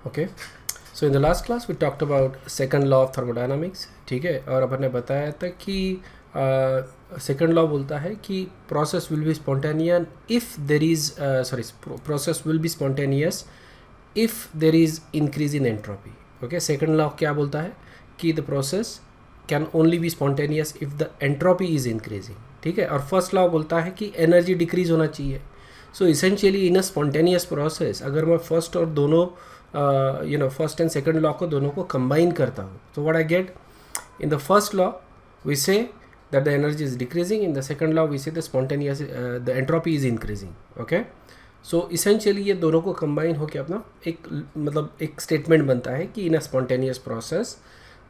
Okay, so in the last class we talked about second law of thermodynamics. ठीक है, और अपन ने बताया था कि सेकंड लॉ बोलता है कि process will be spontaneous if there is process will be spontaneous if there is increase in entropy. Okay, second law क्या बोलता है कि the process can only be spontaneous if the entropy is increasing. ठीक है, और first law बोलता है कि एनर्जी डिक्रीज होना चाहिए. So essentially in a spontaneous process अगर मैं फर्स्ट और दोनों फर्स्ट एंड सेकंड लॉ को दोनों को कंबाइन करता हूँ, तो what I get in the first law we say that the energy is decreasing, in the second law we say the spontaneous the entropy is increasing. Okay, so essentially ये दोनों को combine होकर अपना एक मतलब एक statement बनता है कि in a spontaneous process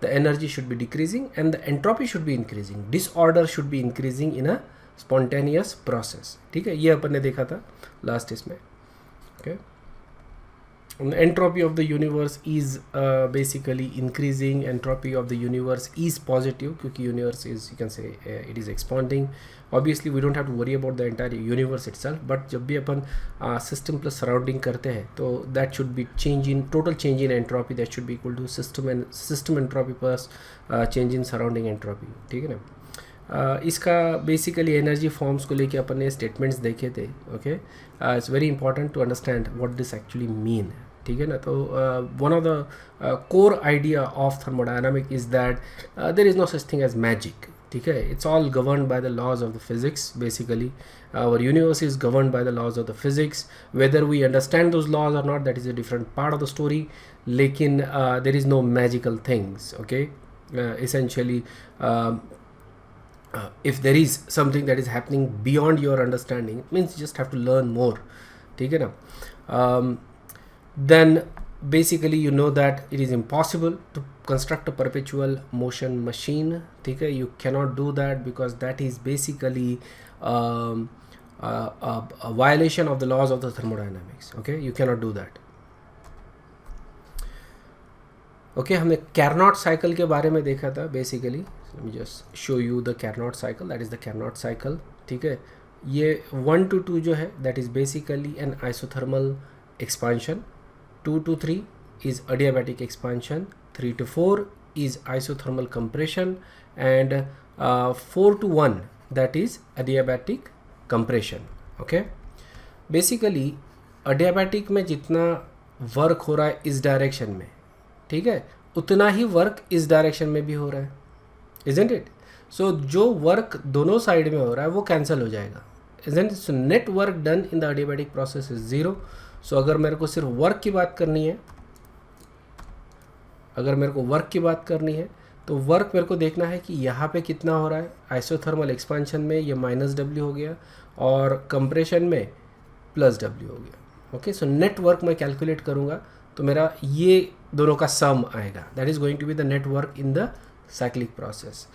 the energy should be decreasing and the entropy should be increasing, disorder should be increasing in a spontaneous process. ठीक है, ये अपन ने देखा था लास्ट इसमें. okay, entropy of the universe is basically increasing. Entropy of the universe is positive क्योंकि universe is, you can say, it is expanding. Obviously we don't have to worry about the entire universe itself, but जब भी अपन system plus surrounding करते हैं तो that should be change in total change in entropy that should be equal to system entropy plus change in surrounding entropy. ठीक है ना. इसका basically energy forms को लेके अपन ने स्टेटमेंट्स देखे थे. Okay, it's very important to understand what this actually mean. ठीक है ना. तो one of the core idea of thermodynamic is that there is no such thing as magic. ठीक है, it's all governed by the laws of the physics. Basically our universe is governed by the laws of the physics. Whether we understand those laws or not, that is a different part of the story. लेकिन there is no magical things. Okay, essentially if there is something that is happening beyond your understanding, it means you just have to learn more. ठीक है ना. Then basically you know that it is impossible to construct a perpetual motion machine. ठीक है, you cannot do that because that is basically a violation of the laws of the thermodynamics. Okay, you cannot do that. Okay, हमने Carnot cycle के बारे में देखा था. Basically let me just show you the Carnot cycle. That is the Carnot cycle. ठीक है, ये 1 to 2 जो है that is basically an isothermal expansion. 2 to 3 is adiabatic expansion. 3 to 4 is isothermal compression, and 4 to 1 that is adiabatic compression. Okay, basically adiabatic में जितना work हो रहा है इस डायरेक्शन में, ठीक है, उतना ही वर्क इस डायरेक्शन में भी हो रहा है. Isn't it? So जो वर्क दोनों साइड में हो रहा है वो कैंसिल हो जाएगा. Isn't it? So net work done in the adiabatic process is 0. So अगर मेरे को सिर्फ वर्क की बात करनी है, तो वर्क मेरे को देखना है कि यहाँ पे कितना हो रहा है. आइसोथर्मल एक्सपांशन में ये -W हो गया और कंप्रेशन में +W हो गया. ओके, सो नेट वर्क मैं कैलकुलेट करूँगा तो मेरा ये दोनों का सम आएगा. That is going to be the net work in the cyclic process.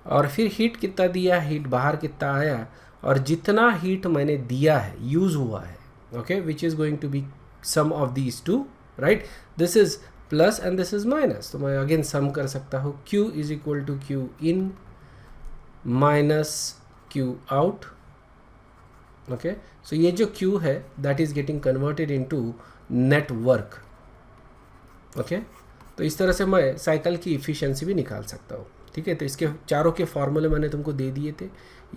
और फिर हीट कितना दिया, हीट बाहर कितना आया, और जितना हीट मैंने दिया है, यूज़ हुआ है, okay, which is going to be sum of these two. Right, this is plus and this is minus. तो मैं अगेन सम कर सकता हूँ. Q is equal to Q in minus Q out. Okay, so ये जो Q है that is getting converted into net work. Okay, तो इस तरह से मैं साइकिल की इफ़िशियंसी भी निकाल सकता हूँ. ठीक है, तो इसके चारों के फॉर्मूले मैंने तुमको दे दिए थे.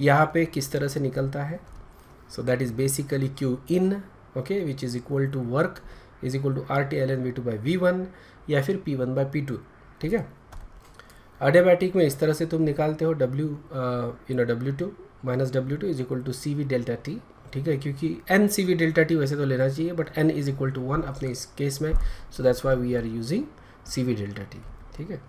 यहाँ पे किस तरह से निकलता है. So that is basically Q in, okay, which is equal to work is equal to RT ln V2 by V1 या फिर P1 by P2. ठीक है, adiabatic में इस तरह से तुम निकालते हो W2 minus W2 is equal to CV delta T. ठीक है, क्योंकि n CV डेल्टा T वैसे तो लेना चाहिए, but n is equal to 1 अपने इस केस में. So that's why we are using CV delta T. ठीक है,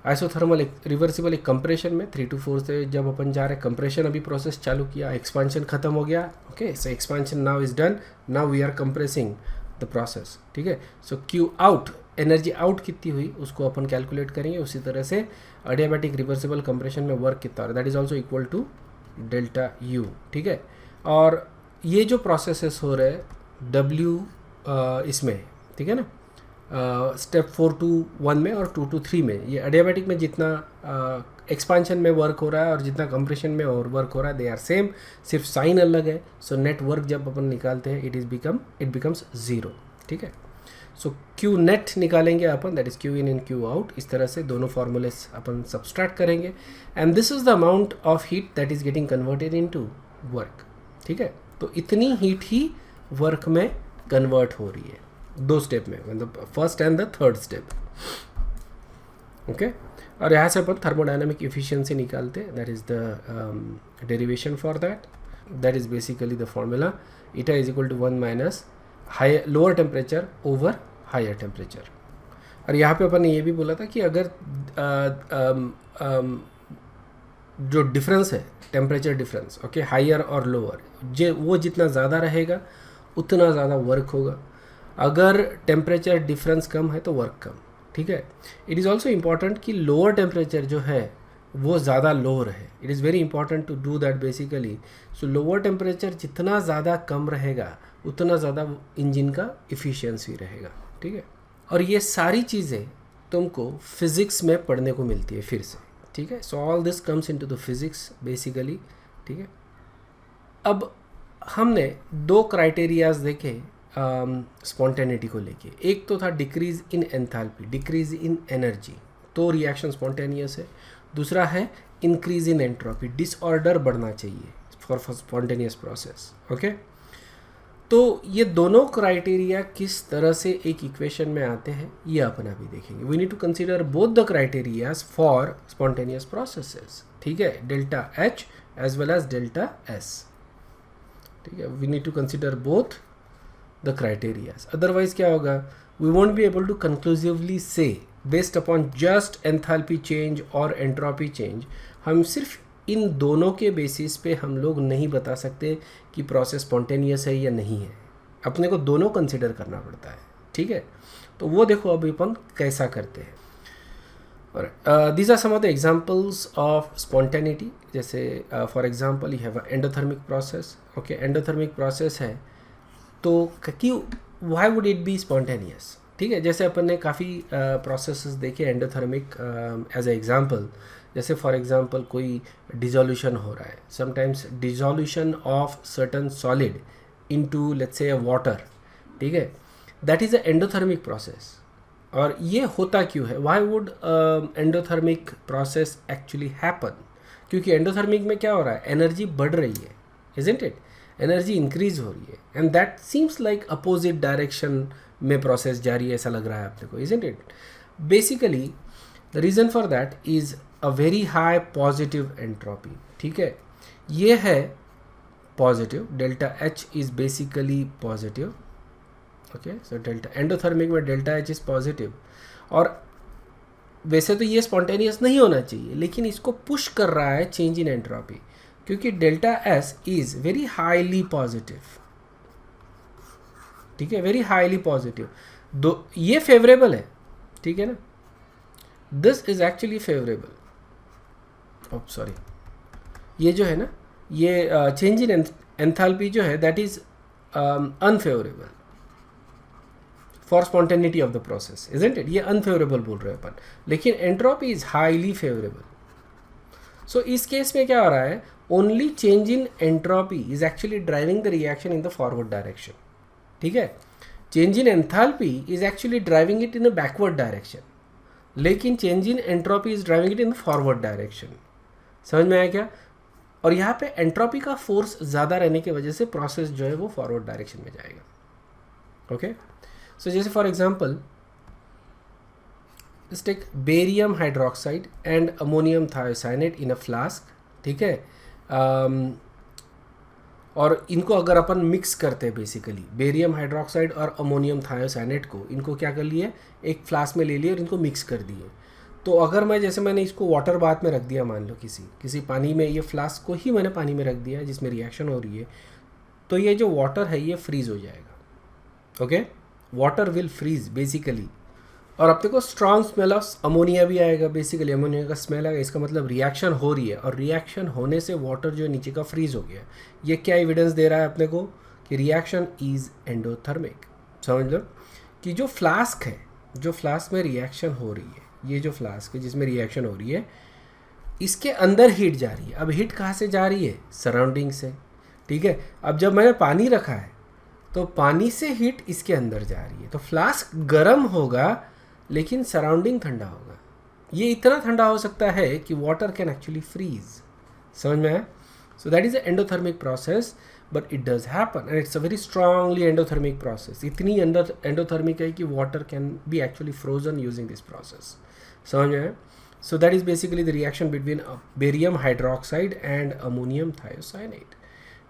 आइसोथर्मल रिवर्सिबल एक कंप्रेशन में 3 to 4 से जब अपन जा रहे, कंप्रेशन अभी प्रोसेस चालू किया, एक्सपांशन खत्म हो गया. Okay, so expansion now is done, now we are compressing the process. ठीक है, so Q out, energy out कितनी हुई उसको अपन कैलकुलेट करेंगे. उसी तरह से adiabatic रिवर्सिबल कंप्रेशन में वर्क कितना हो रहा है, that is also equal to delta U. ठीक है, और ये जो प्रोसेसेस हो रहे हैं W इसमें, ठीक है ना, स्टेप 4 to 1 में और 2 to 3 में, ये adiabatic में जितना एक्सपांशन में वर्क हो रहा है और जितना कंप्रेशन में और वर्क हो रहा है, दे आर सेम, सिर्फ साइन अलग है. सो नेट वर्क जब अपन निकालते हैं इट बिकम्स 0. ठीक है, सो क्यू नेट निकालेंगे अपन, that is Q in and Q out. इस तरह से दोनों फॉर्मूले अपन सब्सट्रैक्ट करेंगे and this is the amount of heat that is getting converted into work. ठीक है, तो इतनी हीट ही वर्क में कन्वर्ट हो रही है दो स्टेप में, मतलब first and the third step. Okay, और यहाँ से अपन थर्मोडायनामिक इफिशियंसी निकालते हैं. That is the derivation for that is basically the formula eta is equal to 1 minus higher lower temperature over higher temperature. और यहाँ पे अपन ने ये भी बोला था कि अगर जो डिफरेंस है टेम्परेचर डिफरेंस, ओके, हायर और लोअर, वो जितना ज़्यादा रहेगा उतना ज़्यादा वर्क होगा. अगर टेम्परेचर डिफरेंस कम है तो वर्क कम. ठीक है, इट इज़ ऑल्सो इम्पॉर्टेंट कि लोअर टेम्परेचर जो है वो ज़्यादा लो रहे. It is very important to do that basically. So lower temperature जितना ज़्यादा कम रहेगा उतना ज़्यादा इंजन का इफ़िशियंसी रहेगा. ठीक है, और ये सारी चीज़ें तुमको फिज़िक्स में पढ़ने को मिलती है फिर से. ठीक है, so all this comes into the physics basically. ठीक है, अब हमने दो क्राइटेरियाज देखे स्पॉन्टेनिटी को लेके. एक तो था decrease in enthalpy, decrease in energy, तो रिएक्शन स्पॉन्टेनियस है. दूसरा है इंक्रीज इन एंट्रोपी, डिसऑर्डर बढ़ना चाहिए फॉर स्पॉन्टेनियस प्रोसेस. ओके, तो ये दोनों क्राइटेरिया किस तरह से एक इक्वेशन में आते हैं ये अपन अभी देखेंगे. We need to consider both the criterias for spontaneous processes. ठीक है, delta H as well as delta S. ठीक है, we need to consider both the criterias. Otherwise क्या होगा, we won't be able to conclusively say based upon just enthalpy change और entropy change. हम सिर्फ इन दोनों के बेसिस पे हम लोग नहीं बता सकते कि प्रोसेस स्पॉन्टेनियस है या नहीं है. अपने को दोनों कंसिडर करना पड़ता है. ठीक है, तो वो देखो अभी अपन कैसा करते हैं. और these are some of the examples of spontaneity. जैसे for example you have a endothermic process. Okay, endothermic process है तो क्यों, why would it be spontaneous. ठीक है, जैसे अपन ने काफ़ी प्रोसेसेस देखे एंडोथर्मिक एज ए एग्जांपल. जैसे फॉर एग्जांपल कोई डिसोल्यूशन हो रहा है, sometimes dissolution of certain solid into let's say water. ठीक है, that is a endothermic process. और ये होता क्यों है, why would endothermic process actually happen. क्योंकि एंडोथर्मिक में क्या हो रहा है, एनर्जी बढ़ रही है, इजंट इट, एनर्जी इंक्रीज हो रही है. And that seems like opposite direction में प्रोसेस जारी है ऐसा लग रहा है अपने को, isn't it. Basically the reason for that is a very high positive entropy. ठीक है, ये है positive, delta H is basically positive. Okay, so delta endothermic में डेल्टा एच इज़ पॉजिटिव. और वैसे तो ये स्पॉन्टेनियस नहीं होना चाहिए, लेकिन इसको पुश कर रहा है चेंज इन एंट्रोपी, क्योंकि delta S is very highly positive. ठीक है, वेरी हाईली पॉजिटिव. दो ये फेवरेबल है. ठीक है ना, this is actually favourable. Sorry, ये जो है ना, ये चेंज इन एंथैल्पी जो है that is unfavourable for spontaneity of the process, isn't it. ये अनफेवरेबल बोल रहे हैं अपन, लेकिन entropy is highly favourable. So इस केस में क्या हो रहा है, only change in entropy is actually driving the reaction in the forward direction. ठीक है, change in enthalpy is actually driving it in a backward direction, लेकिन change in entropy is driving it in the forward direction. समझ में आया क्या. और यहाँ पे एंट्रोपी का फोर्स ज़्यादा रहने की वजह से प्रोसेस जो है वो फॉरवर्ड डायरेक्शन में जाएगा. ओके, सो जैसे for example let's take barium hydroxide and ammonium thiocyanate in a flask. ठीक है, और इनको अगर अपन मिक्स करते हैं, बेसिकली बेरियम हाइड्रोक्साइड और अमोनियम थायोसाइनेट को, इनको क्या कर लिए, एक फ्लास्क में ले लिए और इनको मिक्स कर दिए. तो अगर मैं जैसे मैंने इसको वाटर बाथ में रख दिया, मान लो किसी पानी में, ये फ्लास्क को ही मैंने पानी में रख दिया जिसमें रिएक्शन हो रही है, तो ये जो वाटर है ये फ्रीज हो जाएगा. Okay, water will freeze basically. और अब देखो स्ट्रॉन्ग स्मेल ऑफ अमोनिया भी आएगा, बेसिकली अमोनिया का स्मेल आएगा. इसका मतलब रिएक्शन हो रही है, और रिएक्शन होने से वाटर जो नीचे का फ्रीज हो गया. ये क्या एविडेंस दे रहा है अपने को कि रिएक्शन इज एंडोथर्मिक. समझ लो कि जो फ्लास्क है, जो फ्लास्क में रिएक्शन हो रही है, ये जो फ्लास्क है जिसमें रिएक्शन हो रही है, इसके अंदर हीट जा रही है. अब हीट कहाँ से जा रही है, सराउंडिंग से. ठीक है, अब जब मैंने पानी रखा है तो पानी से हीट इसके अंदर जा रही है, तो फ्लास्क गर्म होगा लेकिन सराउंडिंग ठंडा होगा। ये इतना ठंडा हो सकता है कि वाटर कैन एक्चुअली फ्रीज। समझ में आया? So that is a endothermic process, but it does happen and it's a very strongly endothermic process. इतनी एंडोथर्मिक है कि water can be actually frozen using this process. समझ में आया? So that is basically the reaction between barium hydroxide and ammonium thiocyanate.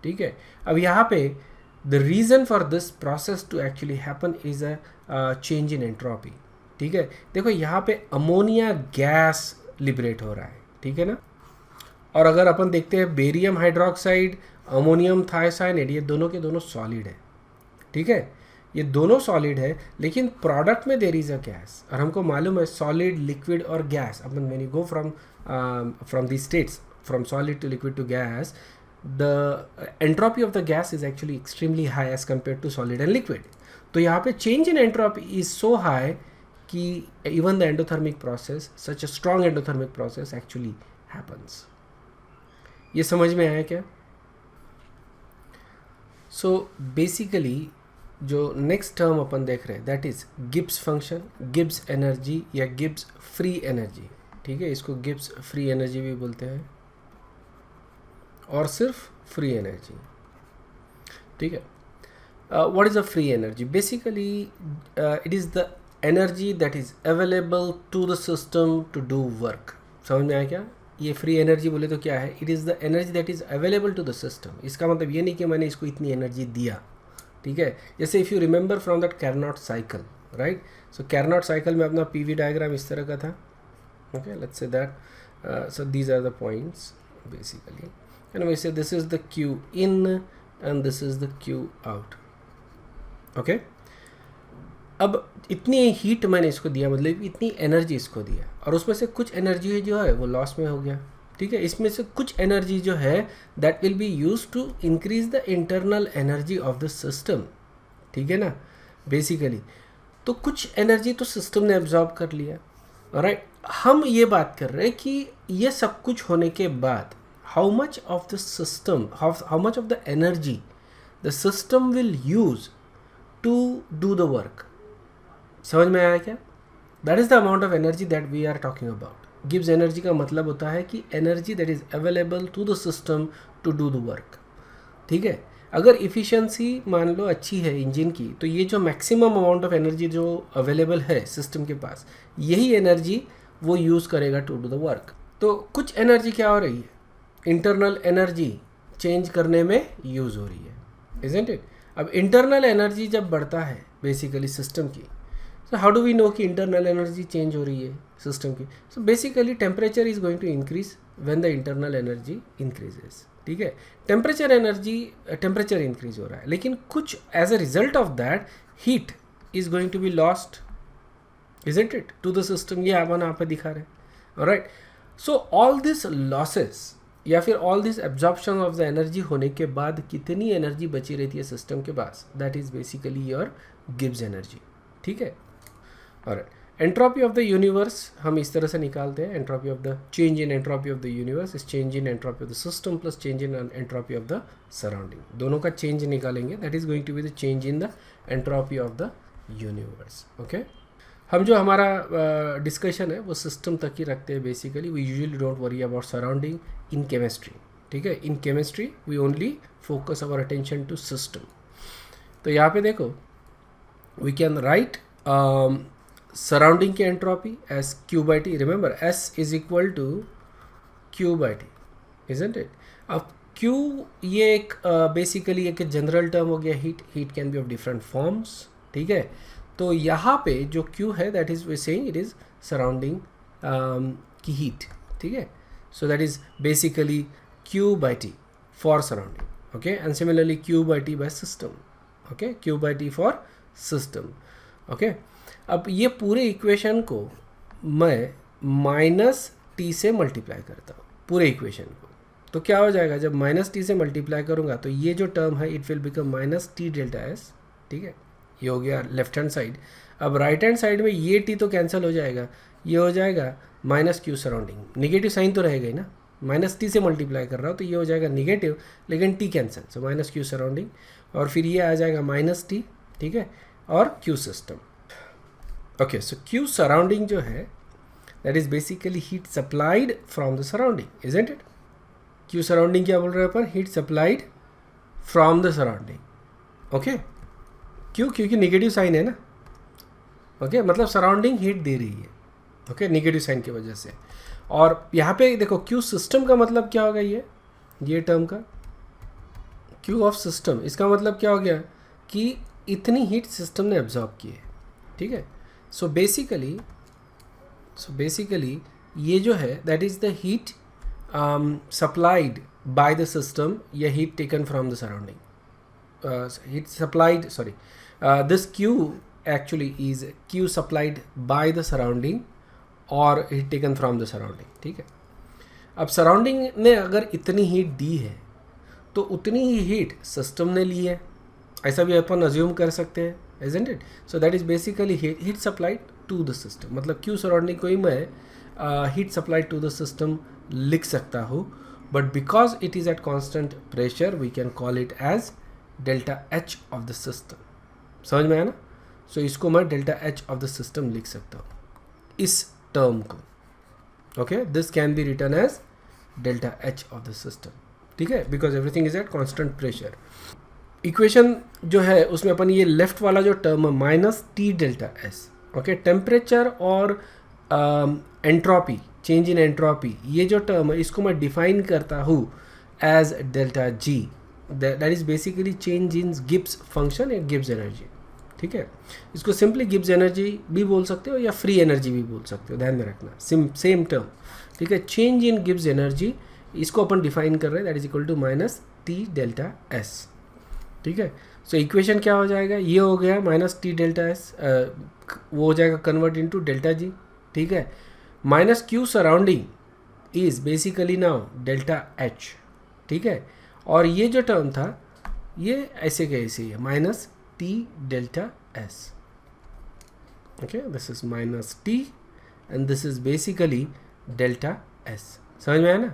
ठीक है, अब यहाँ पे the reason for this process to actually happen is a change in entropy. ठीक है, देखो यहाँ पे अमोनिया गैस लिबरेट हो रहा है, ठीक है ना। और अगर अपन देखते हैं बेरियम हाइड्रोक्साइड, अमोनियम थायोसाइनेट, ये दोनों के दोनों सॉलिड है। ठीक है, ये दोनों सॉलिड है, लेकिन प्रोडक्ट में देर इज अ गैस। और हमको मालूम है सॉलिड, लिक्विड और गैस, अपन when you go from the states from solid to liquid to gas, the entropy of the gas is actually extremely high as compared to solid and liquid. तो यहाँ पे change in entropy is so high कि even the endothermic process, such a strong endothermic process actually happens. ये समझ में आया क्या? So basically जो next term अपन देख रहे हैं that is Gibbs function, Gibbs energy या Gibbs free energy। ठीक है, इसको Gibbs free energy भी बोलते हैं और सिर्फ फ्री एनर्जी। ठीक है, what is a free energy? Basically it is the energy that is available to the system to do work. समझ में आया क्या? ये फ्री एनर्जी बोले तो क्या है? It is the energy that is available to the system. इसका मतलब ये नहीं कि मैंने इसको इतनी एनर्जी दिया। ठीक है, जैसे if you remember from that Carnot cycle, right? So Carnot cycle में अपना पीवी डायग्राम इस तरह का था। Okay, let's say that so these are the points basically, and we say this is the Q in and this is the Q out. okay, अब इतनी heat मैंने इसको दिया, मतलब इतनी एनर्जी इसको दिया, और उसमें से कुछ एनर्जी जो है वो लॉस में हो गया। ठीक है, इसमें से कुछ एनर्जी जो है that will be use to increase the internal energy of the system. ठीक है ना, बेसिकली तो कुछ एनर्जी तो सिस्टम ने एब्जॉर्ब कर लिया। राइट, हम ये बात कर रहे हैं कि ये सब कुछ होने के बाद how much of the system, how much of the energy the system will use to do the work. समझ में आया क्या? That is the amount of energy that we are talking about. Gibbs energy का मतलब होता है कि energy that is available to the system to do the work. ठीक है, अगर efficiency मान लो अच्छी है इंजन की, तो ये जो maximum amount of energy जो available है सिस्टम के पास, यही एनर्जी वो यूज़ करेगा to do the work. तो कुछ एनर्जी क्या हो रही है? इंटरनल एनर्जी चेंज करने में यूज़ हो रही है, इज़न्ट इट? अब इंटरनल एनर्जी जब बढ़ता है बेसिकली सिस्टम की, so how do we know कि इंटरनल एनर्जी चेंज हो रही है सिस्टम की? So basically temperature is going to increase when the internal energy increases. ठीक है, टेम्परेचर इंक्रीज हो रहा है, लेकिन कुछ as a result of that heat is going to be lost, isn't it, to the system. ये अपन यहाँ पे दिखा रहे हैं। Right, so all this losses या फिर all this absorption of the energy होने के बाद कितनी एनर्जी बची रहती है सिस्टम के पास? That is basically your Gibbs energy. ठीक है, और एंट्रोपी ऑफ द यूनिवर्स हम इस तरह से निकालते हैं। Entropy of the change in entropy of the universe is change in entropy of the system plus change in entropy of the surrounding. दोनों का चेंज निकालेंगे, that is going to be the change in the entropy of the universe. Okay, हम जो हमारा discussion है वो system तक ही रखते हैं basically. We usually don't worry about surrounding in chemistry. ठीक है, in chemistry we only focus our attention to system. तो यहाँ पे देखो, वी कैन राइट सराउंडिंग की entropy S Q by T. Remember S is equal to Q by T, isn't it? अब Q ये एक बेसिकली एक जनरल टर्म हो गया। Heat can be of different forms. ठीक है, तो यहाँ पे जो Q है that is we saying it is surrounding की हीट। ठीक है, so that is basically Q by T for surrounding. Okay, and similarly Q by T by system. Okay, Q by T for system. Okay, अब ये पूरे equation को मैं minus T से multiply करता हूँ, पूरे इक्वेशन को। तो क्या हो जाएगा? जब माइनस टी से मल्टीप्लाई करूँगा तो ये जो टर्म है it will become minus T delta S. ठीक है, ये हो गया लेफ्ट हैंड साइड। अब राइट हैंड साइड में ये टी तो कैंसिल हो जाएगा, ये हो जाएगा minus Q surrounding. Negative sign तो रहेगा ही ना, माइनस टी से मल्टीप्लाई कर रहा हूँ तो ये हो जाएगा निगेटिव, लेकिन T cancel, so minus Q surrounding, और फिर ये आ जाएगा माइनस टी, ठीक है, और Q system. Okay, so Q surrounding जो है that is basically heat supplied from the surrounding, isn't it? Q surrounding क्या बोल रहे हैं अपन? Heat supplied from the surrounding. Okay, क्यों? क्योंकि निगेटिव साइन है ना। ओके, मतलब सराउंडिंग हीट दे रही है, ओके, निगेटिव साइन की वजह से। और यहाँ पे देखो क्यू सिस्टम का मतलब क्या होगा, ये टर्म का क्यू ऑफ सिस्टम, इसका मतलब क्या हो गया कि इतनी हीट सिस्टम ने एब्जॉर्ब की है, ठीक है। सो बेसिकली ये जो है that is the heat supplied by the system या heat taken from the surrounding, heat supplied, sorry, this Q actually is Q supplied by the surrounding or heat taken from the surrounding, ठीक है। अब surrounding ने अगर इतनी heat दी है तो उतनी ही हीट सिस्टम ने ली है, ऐसा भी अपन अज्यूम कर सकते हैं, isn't it? So that is basically heat supplied to the system, मतलब Q सराउंडिंग को ही मैं heat supplied to the system लिख सकता हूँ, but because it is at constant pressure we can call it as delta H of the system. समझ में आया ना? सो इसको मैं delta H of the system लिख सकता हूँ, इस टर्म को। Okay, this can be written as delta H of the system, ठीक है, because everything is at constant pressure. Equation जो है उसमें अपन ये लेफ्ट वाला जो टर्म है minus T delta S, okay, temperature और एंट्रोपी, चेंज इन एंट्रोपी, ये जो टर्म है इसको मैं डिफाइन करता हूँ as delta G, that is basically change in Gibbs function या गिब्स एनर्जी, ठीक है। इसको सिंपली गिब्स एनर्जी भी बोल सकते हो या फ्री एनर्जी भी बोल सकते हो, ध्यान में रखना, सेम टर्म, ठीक है। चेंज इन गिब्स एनर्जी इसको अपन डिफाइन कर रहे हैं, that is equal to minus T delta S, ठीक है। सो इक्वेशन क्या हो जाएगा, ये हो गया माइनस टी डेल्टा एस, वो हो जाएगा कन्वर्ट इनटू डेल्टा जी, ठीक है। Minus Q surrounding is basically now delta H, ठीक है। और ये जो टर्म था ये ऐसे के ऐसे ही है, minus T delta S, okay, this is minus T and this is basically delta S. समझ में आया ना?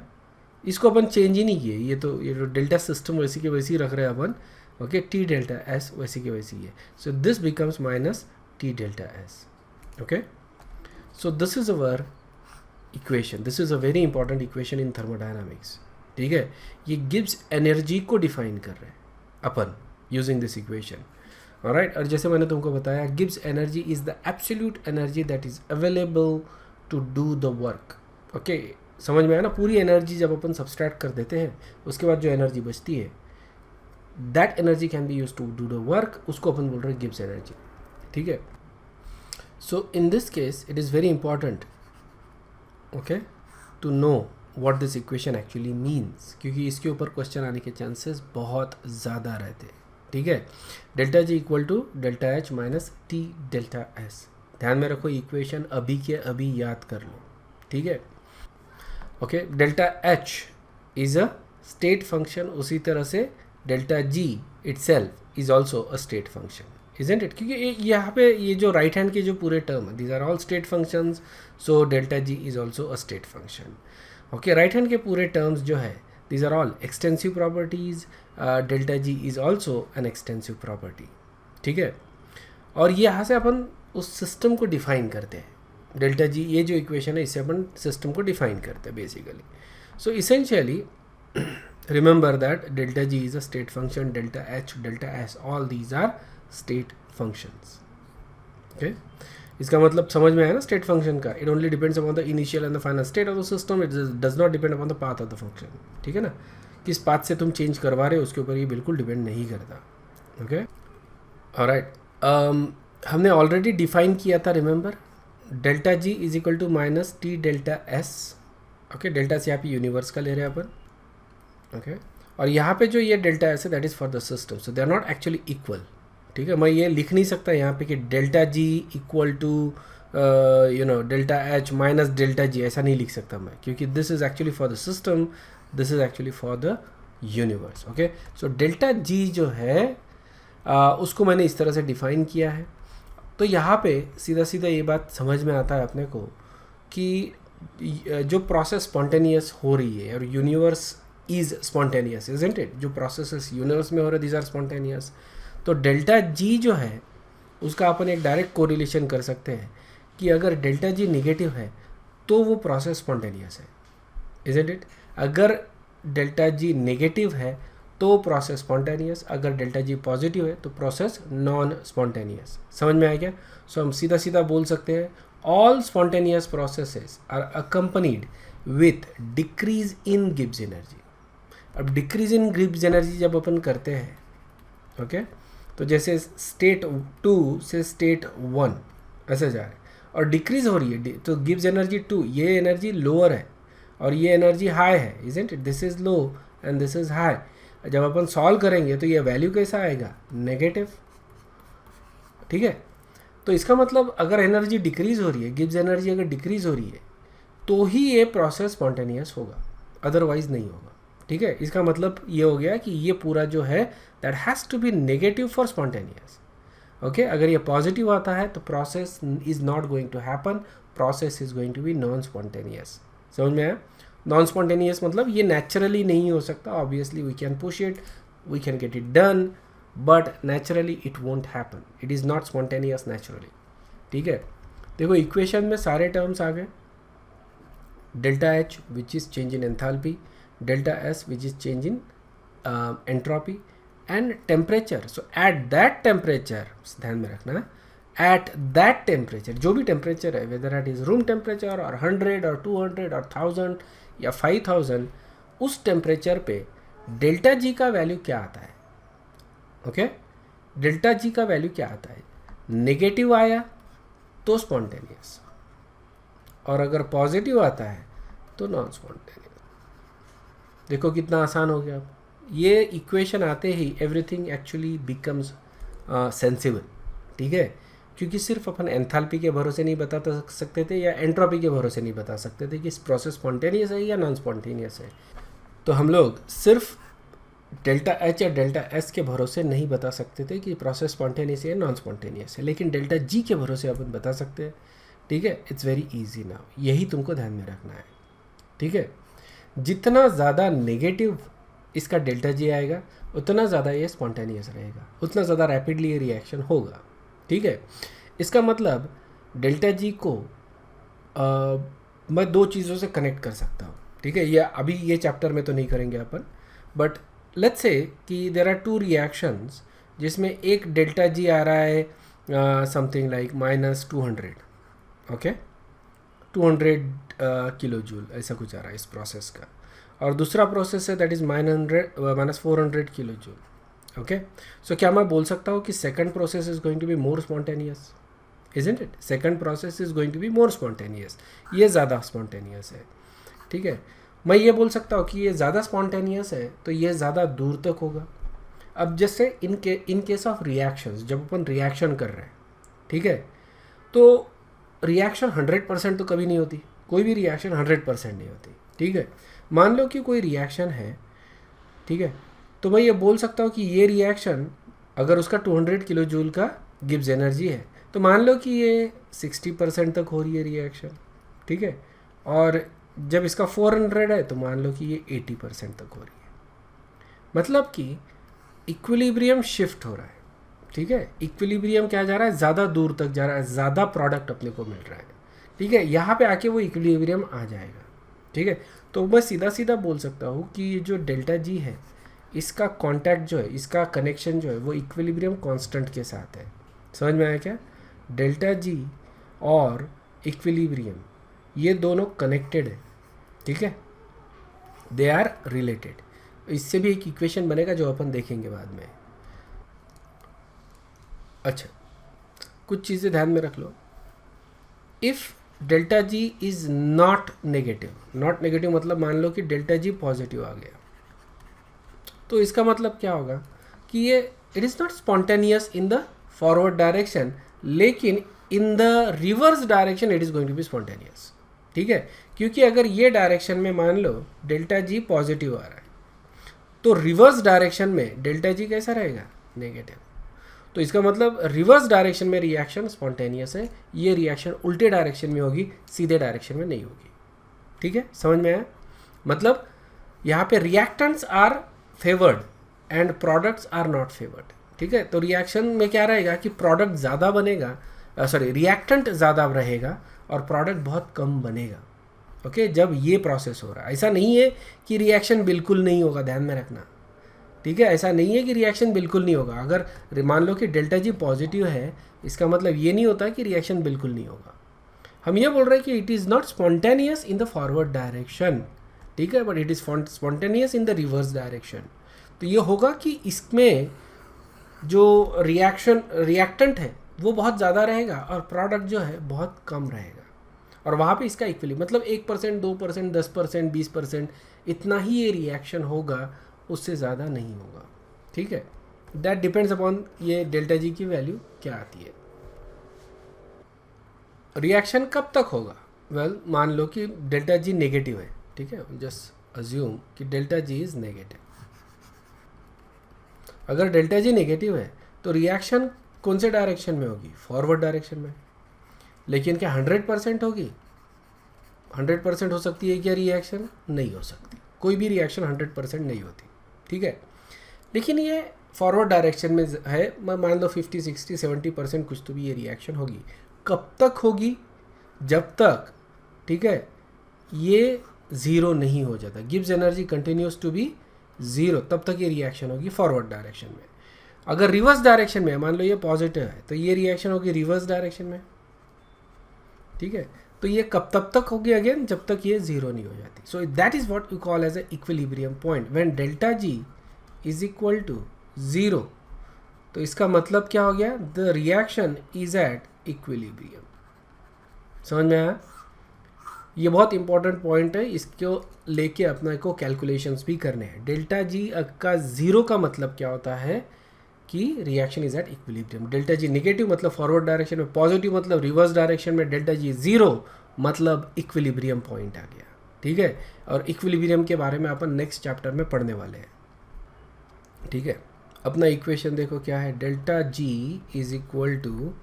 इसको अपन चेंज ही नहीं किए, ये जो डेल्टा सिस्टम वैसे के वैसे ही रख रहे हैं अपन, ओके, टी डेल्टा एस वैसे के वैसे ही है। So this becomes minus T delta S, okay. So this is our equation, this is a very important equation in thermodynamics, ठीक है। ये गिब्स एनर्जी को डिफाइन कर रहे हैं अपन यूजिंग दिस इक्वेशन, ऑलराइट। और जैसे मैंने तुमको बताया, Gibbs energy is the absolute energy that is available to do the work, okay. समझ में आया ना? पूरी एनर्जी जब अपन सब्सट्रैक्ट कर देते हैं उसके बाद जो एनर्जी बचती है that energy can be use to do the work, उसको अपन बोल रहे हैं गिब्स एनर्जी, ठीक है। So in this case it is very important, okay, to know what this equation actually means, क्योंकि इसके ऊपर क्वेश्चन आने के चांसेस बहुत ज़्यादा रहते हैं, ठीक है। Delta G equal to delta H minus T delta S, ध्यान में रखो, इक्वेशन अभी के अभी याद कर लो, ठीक है। Okay, delta H is a state function, उसी तरह से delta G itself is also a state function, isn't it? क्योंकि यहाँ पे ये जो राइट हैंड के जो पूरे टर्म है these are all state functions, so delta G is also a state function, okay. Right hand के पूरे टर्म्स जो है these are all extensive properties, delta G is also an extensive property, ठीक है। और ये यहाँ से अपन उस सिस्टम को डिफाइन करते हैं, डेल्टा जी, ये जो इक्वेशन है इससे अपन सिस्टम को डिफाइन करते हैं basically. So essentially remember that delta g is a state function, delta h, delta s, all these are state functions, okay। इसका मतलब समझ में आया ना स्टेट फंक्शन का? It only depends upon the initial and the final state of the system, it does not depend upon the path of the function, ठीक है ना। किस पाथ से तुम चेंज करवा रहे हो उसके ऊपर ये बिल्कुल डिपेंड नहीं करता, ओके, ऑलराइट। हमने ऑलरेडी डिफाइन किया था, remember, delta G is equal to minus T delta S, okay. Delta से यहाँ पे यूनिवर्स का ले रहे हैं अपन, ओके। और यहाँ पे जो ये डेल्टा एस है that is for the system, so they are not actually equal, ठीक है। मैं ये लिख नहीं सकता यहाँ पे कि delta G equal to delta H minus delta G, ऐसा नहीं लिख सकता मैं, क्योंकि this is actually for the system, this is actually for the universe, okay. So delta G जो है उसको मैंने इस तरह से डिफाइन किया है। तो यहाँ पे सीधा सीधा ये बात समझ में आता है अपने को कि जो प्रोसेस स्पॉन्टेनियस हो रही है और universe is spontaneous, isn't it? जो प्रोसेसेस यूनिवर्स में हो रहे दीज आर स्पॉन्टेनियस। तो डेल्टा जी जो है उसका अपन एक डायरेक्ट कोरिलेशन कर सकते हैं कि अगर डेल्टा जी निगेटिव है तो वो प्रोसेस स्पॉन्टेनियस है, इजंट इट? अगर डेल्टा जी नेगेटिव है तो प्रोसेस स्पॉन्टेनियस, अगर डेल्टा जी पॉजिटिव है तो प्रोसेस नॉन स्पॉन्टेनियस। समझ में आ गया? सो हम सीधा सीधा बोल सकते हैं all spontaneous processes are accompanied with decrease in Gibbs energy. अब डिक्रीज इन गिब्स एनर्जी जब अपन करते हैं, ओके, तो जैसे स्टेट 2 से स्टेट 1 ऐसे जा रहे हैं और डिक्रीज हो रही है, तो गिब्स एनर्जी 2, ये एनर्जी लोअर है और ये एनर्जी हाई है, isn't it? This is low and this is high. जब अपन सॉल्व करेंगे तो ये वैल्यू कैसा आएगा? नेगेटिव, ठीक है? तो इसका मतलब अगर एनर्जी डिक्रीज हो रही है, गिब्स एनर्जी अगर डिक्रीज हो रही है तो ही ये प्रोसेस स्पॉन्टेनियस होगा, अदरवाइज नहीं होगा, ठीक है? इसका मतलब ये हो गया कि ये पूरा जो है that has to be negative for spontaneous, okay? अगर ये पॉजिटिव आता है तो process is not going to happen, process is going to be non spontaneous. समझ में आया? नॉन स्पॉन्टेनियस मतलब ये नेचुरली नहीं हो सकता, obviously we can push it, we can get it done, but naturally it won't happen, it is not spontaneous naturally, ठीक है? देखो इक्वेशन में सारे टर्म्स आ गए, delta H which is change in enthalpy, delta S which is change in entropy and temperature. So at that temperature, ध्यान में रखना, एट दैट टेम्परेचर, जो भी टेम्परेचर है, whether it is room temperature और 100 और 200 और 1000 या 5000, उस टेम्परेचर पे डेल्टा जी का वैल्यू क्या आता है? ओके, डेल्टा जी का वैल्यू क्या आता है? नेगेटिव आया तो स्पॉन्टेनियस, और अगर पॉजिटिव आता है तो नॉन स्पॉन्टेनियस। देखो कितना आसान हो गया। ये इक्वेशन आते ही एवरीथिंग एक्चुअली बिकम्स सेंसिबल, ठीक है? क्योंकि सिर्फ अपन एंथैल्पी के भरोसे नहीं बता सकते थे या एंट्रोपी के भरोसे नहीं बता सकते थे कि इस प्रोसेस स्पॉन्टेनियस है या नॉन स्पॉन्टेनियस है। तो हम लोग सिर्फ डेल्टा एच या डेल्टा एस के भरोसे नहीं बता सकते थे कि प्रोसेस स्पॉन्टेनियस है नॉन स्पॉन्टेनियस है, लेकिन डेल्टा जी के भरोसे अपन बता सकते हैं, ठीक है? इट्स वेरी इजी नाउ, यही तुमको ध्यान में रखना है, ठीक है? जितना ज़्यादा नेगेटिव इसका डेल्टा जी आएगा उतना ज़्यादा ये स्पॉन्टेनियस रहेगा, उतना ज़्यादा रैपिडली ये रिएक्शन होगा, ठीक है? इसका मतलब डेल्टा जी को मैं दो चीज़ों से कनेक्ट कर सकता हूँ, ठीक है? ये अभी ये चैप्टर में तो नहीं करेंगे अपन, बट लेट्स से कि देर आर टू रिएक्शंस जिसमें एक डेल्टा जी आ रहा है something like -200, okay, 200 kilo joule ऐसा कुछ आ रहा है इस प्रोसेस का, और दूसरा प्रोसेस है that is -400 kilo joule, okay? So क्या मैं बोल सकता हूँ कि second process is going to be more spontaneous, isn't it? Second process is going to be more spontaneous, ये ज़्यादा स्पॉन्टेनियस है, ठीक है? मैं ये बोल सकता हूँ कि ये ज़्यादा स्पॉन्टेनियस है तो ये ज़्यादा दूर तक होगा। अब जैसे इन केस ऑफ रिएक्शंस, जब अपन रिएक्शन कर रहे हैं, ठीक है, तो रिएक्शन 100% तो कभी नहीं होती, कोई भी रिएक्शन 100% नहीं होती, ठीक है? मान लो कि कोई रिएक्शन है, ठीक है, तो मैं ये बोल सकता हूँ कि ये रिएक्शन अगर उसका 200 किलो जूल का गिब्स एनर्जी है तो मान लो कि ये 60% तक हो रही है रिएक्शन, ठीक है? और जब इसका 400 है तो मान लो कि ये 80% तक हो रही है, मतलब कि इक्विलिब्रियम शिफ्ट हो रहा है, ठीक है? इक्विलिब्रियम क्या जा रहा है? ज़्यादा दूर तक जा रहा है, ज़्यादा प्रोडक्ट अपने को मिल रहा है, ठीक है? यहाँ पे आके वो इक्विलिब्रियम आ जाएगा, ठीक है? तो मैं सीधा सीधा बोल सकता हूँ कि ये जो डेल्टा जी है इसका कांटेक्ट जो है, इसका कनेक्शन जो है वो इक्विलिब्रियम कांस्टेंट के साथ है। समझ में आया क्या? डेल्टा जी और इक्विलिब्रियम ये दोनों कनेक्टेड है, ठीक है? They are related. इससे भी एक इक्वेशन बनेगा जो अपन देखेंगे बाद में। अच्छा, कुछ चीज़ें ध्यान में रख लो। If delta G is not negative, not negative मतलब मान लो कि डेल्टा जी पॉजिटिव आ गया, तो इसका मतलब क्या होगा कि ये it is not spontaneous in the forward direction, लेकिन in the reverse direction it is going to be spontaneous, ठीक है? क्योंकि अगर ये डायरेक्शन में मान लो डेल्टा जी पॉजिटिव आ रहा है तो रिवर्स डायरेक्शन में डेल्टा जी कैसा रहेगा? नेगेटिव। तो इसका मतलब रिवर्स डायरेक्शन में रिएक्शन स्पॉन्टेनियस है, ये रिएक्शन उल्टे डायरेक्शन में होगी, सीधे डायरेक्शन में नहीं होगी, ठीक है, समझ में आया? मतलब यहाँ पे reactants are favoured and products are not favoured, ठीक है। तो रिएक्शन में क्या रहेगा कि प्रोडक्ट ज़्यादा बनेगा, रिएक्टेंट ज़्यादा रहेगा और प्रोडक्ट बहुत कम बनेगा, ओके, जब ये प्रोसेस हो रहा है। ऐसा नहीं है कि रिएक्शन बिल्कुल नहीं होगा, ध्यान में रखना, ठीक है। ऐसा नहीं है कि रिएक्शन बिल्कुल नहीं होगा। अगर मान लो कि डेल्टा जी पॉजिटिव है, इसका मतलब ये नहीं होता कि रिएक्शन बिल्कुल नहीं होगा। हम ये बोल रहे हैं कि it is not spontaneous in the forward direction, ठीक है, but it is spontaneous in the reverse direction. तो ये होगा कि इसमें जो रिएक्टेंट है वो बहुत ज़्यादा रहेगा और प्रोडक्ट जो है बहुत कम रहेगा, और वहाँ पे इसका इक्वली मतलब 1%, 2%, 10%, 20% इतना ही ये रिएक्शन होगा, उससे ज़्यादा नहीं होगा, ठीक है। दैट डिपेंड्स अपॉन ये डेल्टा जी की वैल्यू क्या आती है। रिएक्शन कब तक होगा? वेल, मान लो कि डेल्टा जी नेगेटिव है, ठीक है, जस्ट अज्यूम कि डेल्टा जी इज़ नेगेटिव। अगर डेल्टा जी नेगेटिव है तो रिएक्शन कौन से डायरेक्शन में होगी? फॉरवर्ड डायरेक्शन में। लेकिन क्या 100% होगी? 100% हो सकती है क्या रिएक्शन? नहीं हो सकती, कोई भी रिएक्शन 100% नहीं होती, ठीक है। लेकिन ये फॉरवर्ड डायरेक्शन में है, मान लो 50, 60, 70% कुछ तो भी ये रिएक्शन होगी। कब तक होगी? जब तक, ठीक है, ये ज़ीरो नहीं हो जाता, गिव्स energy continues to be zero, तब तक ये रिएक्शन होगी फॉरवर्ड डायरेक्शन में। अगर रिवर्स डायरेक्शन में, मान लो ये पॉजिटिव है, तो ये रिएक्शन होगी रिवर्स डायरेक्शन में, ठीक है। तो ये कब तब तक होगी? अगेन जब तक ये ज़ीरो नहीं हो जाती। So that is what you call as a equilibrium point when delta G is equal to zero. तो इसका मतलब क्या हो गया? The reaction is at equilibrium. समझ में आया? ये बहुत इंपॉर्टेंट पॉइंट है, इसको लेके अपने को कैलकुलेशंस भी करने हैं। डेल्टा जी का ज़ीरो का मतलब क्या होता है कि reaction is at equilibrium. Delta G negative मतलब फॉरवर्ड डायरेक्शन में, पॉजिटिव मतलब रिवर्स डायरेक्शन में, डेल्टा जी ज़ीरो मतलब इक्विलिब्रियम पॉइंट आ गया, ठीक है। और इक्विलिब्रियम के बारे में अपन नेक्स्ट चैप्टर में पढ़ने वाले हैं, ठीक है। अपना इक्वेशन देखो क्या है, delta G is equal to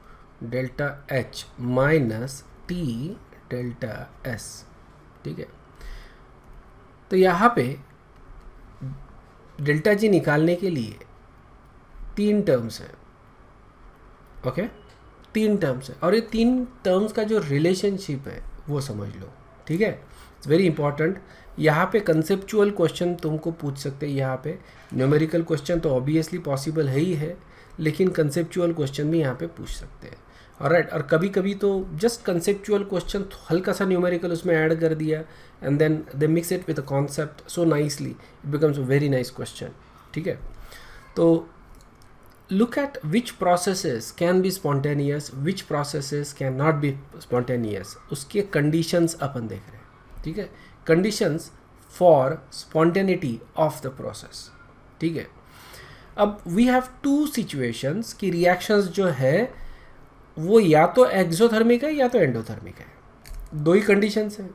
delta H minus T delta S, ठीक है। तो यहाँ पे डेल्टा जी निकालने के लिए 3 टर्म्स है, ओके, 3 टर्म्स है, और ये 3 टर्म्स का जो रिलेशनशिप है वो समझ लो, ठीक है। It's very important. यहाँ पे कंसेप्चुअल क्वेश्चन तुमको पूछ सकते हैं, यहाँ पे न्यूमेरिकल क्वेश्चन तो ऑब्वियसली पॉसिबल है ही है, लेकिन कंसेप्चुअल क्वेश्चन भी यहाँ पे पूछ सकते हैं, ऑलराइट। और कभी कभी तो जस्ट कंसेप्चुअल क्वेश्चन हल्का सा न्यूमेरिकल उसमें ऐड कर दिया and then they mix it with a concept so nicely, it becomes a very nice question, ठीक है। तो look at which processes can be spontaneous, which processes can not be spontaneous, उसके conditions अपन देख रहे हैं, ठीक है। conditions for spontaneity of the process, ठीक है। अब we have 2 situations कि reactions जो है वो या तो एक्सोथर्मिक है या तो एंडोथर्मिक है, 2 ही conditions हैं।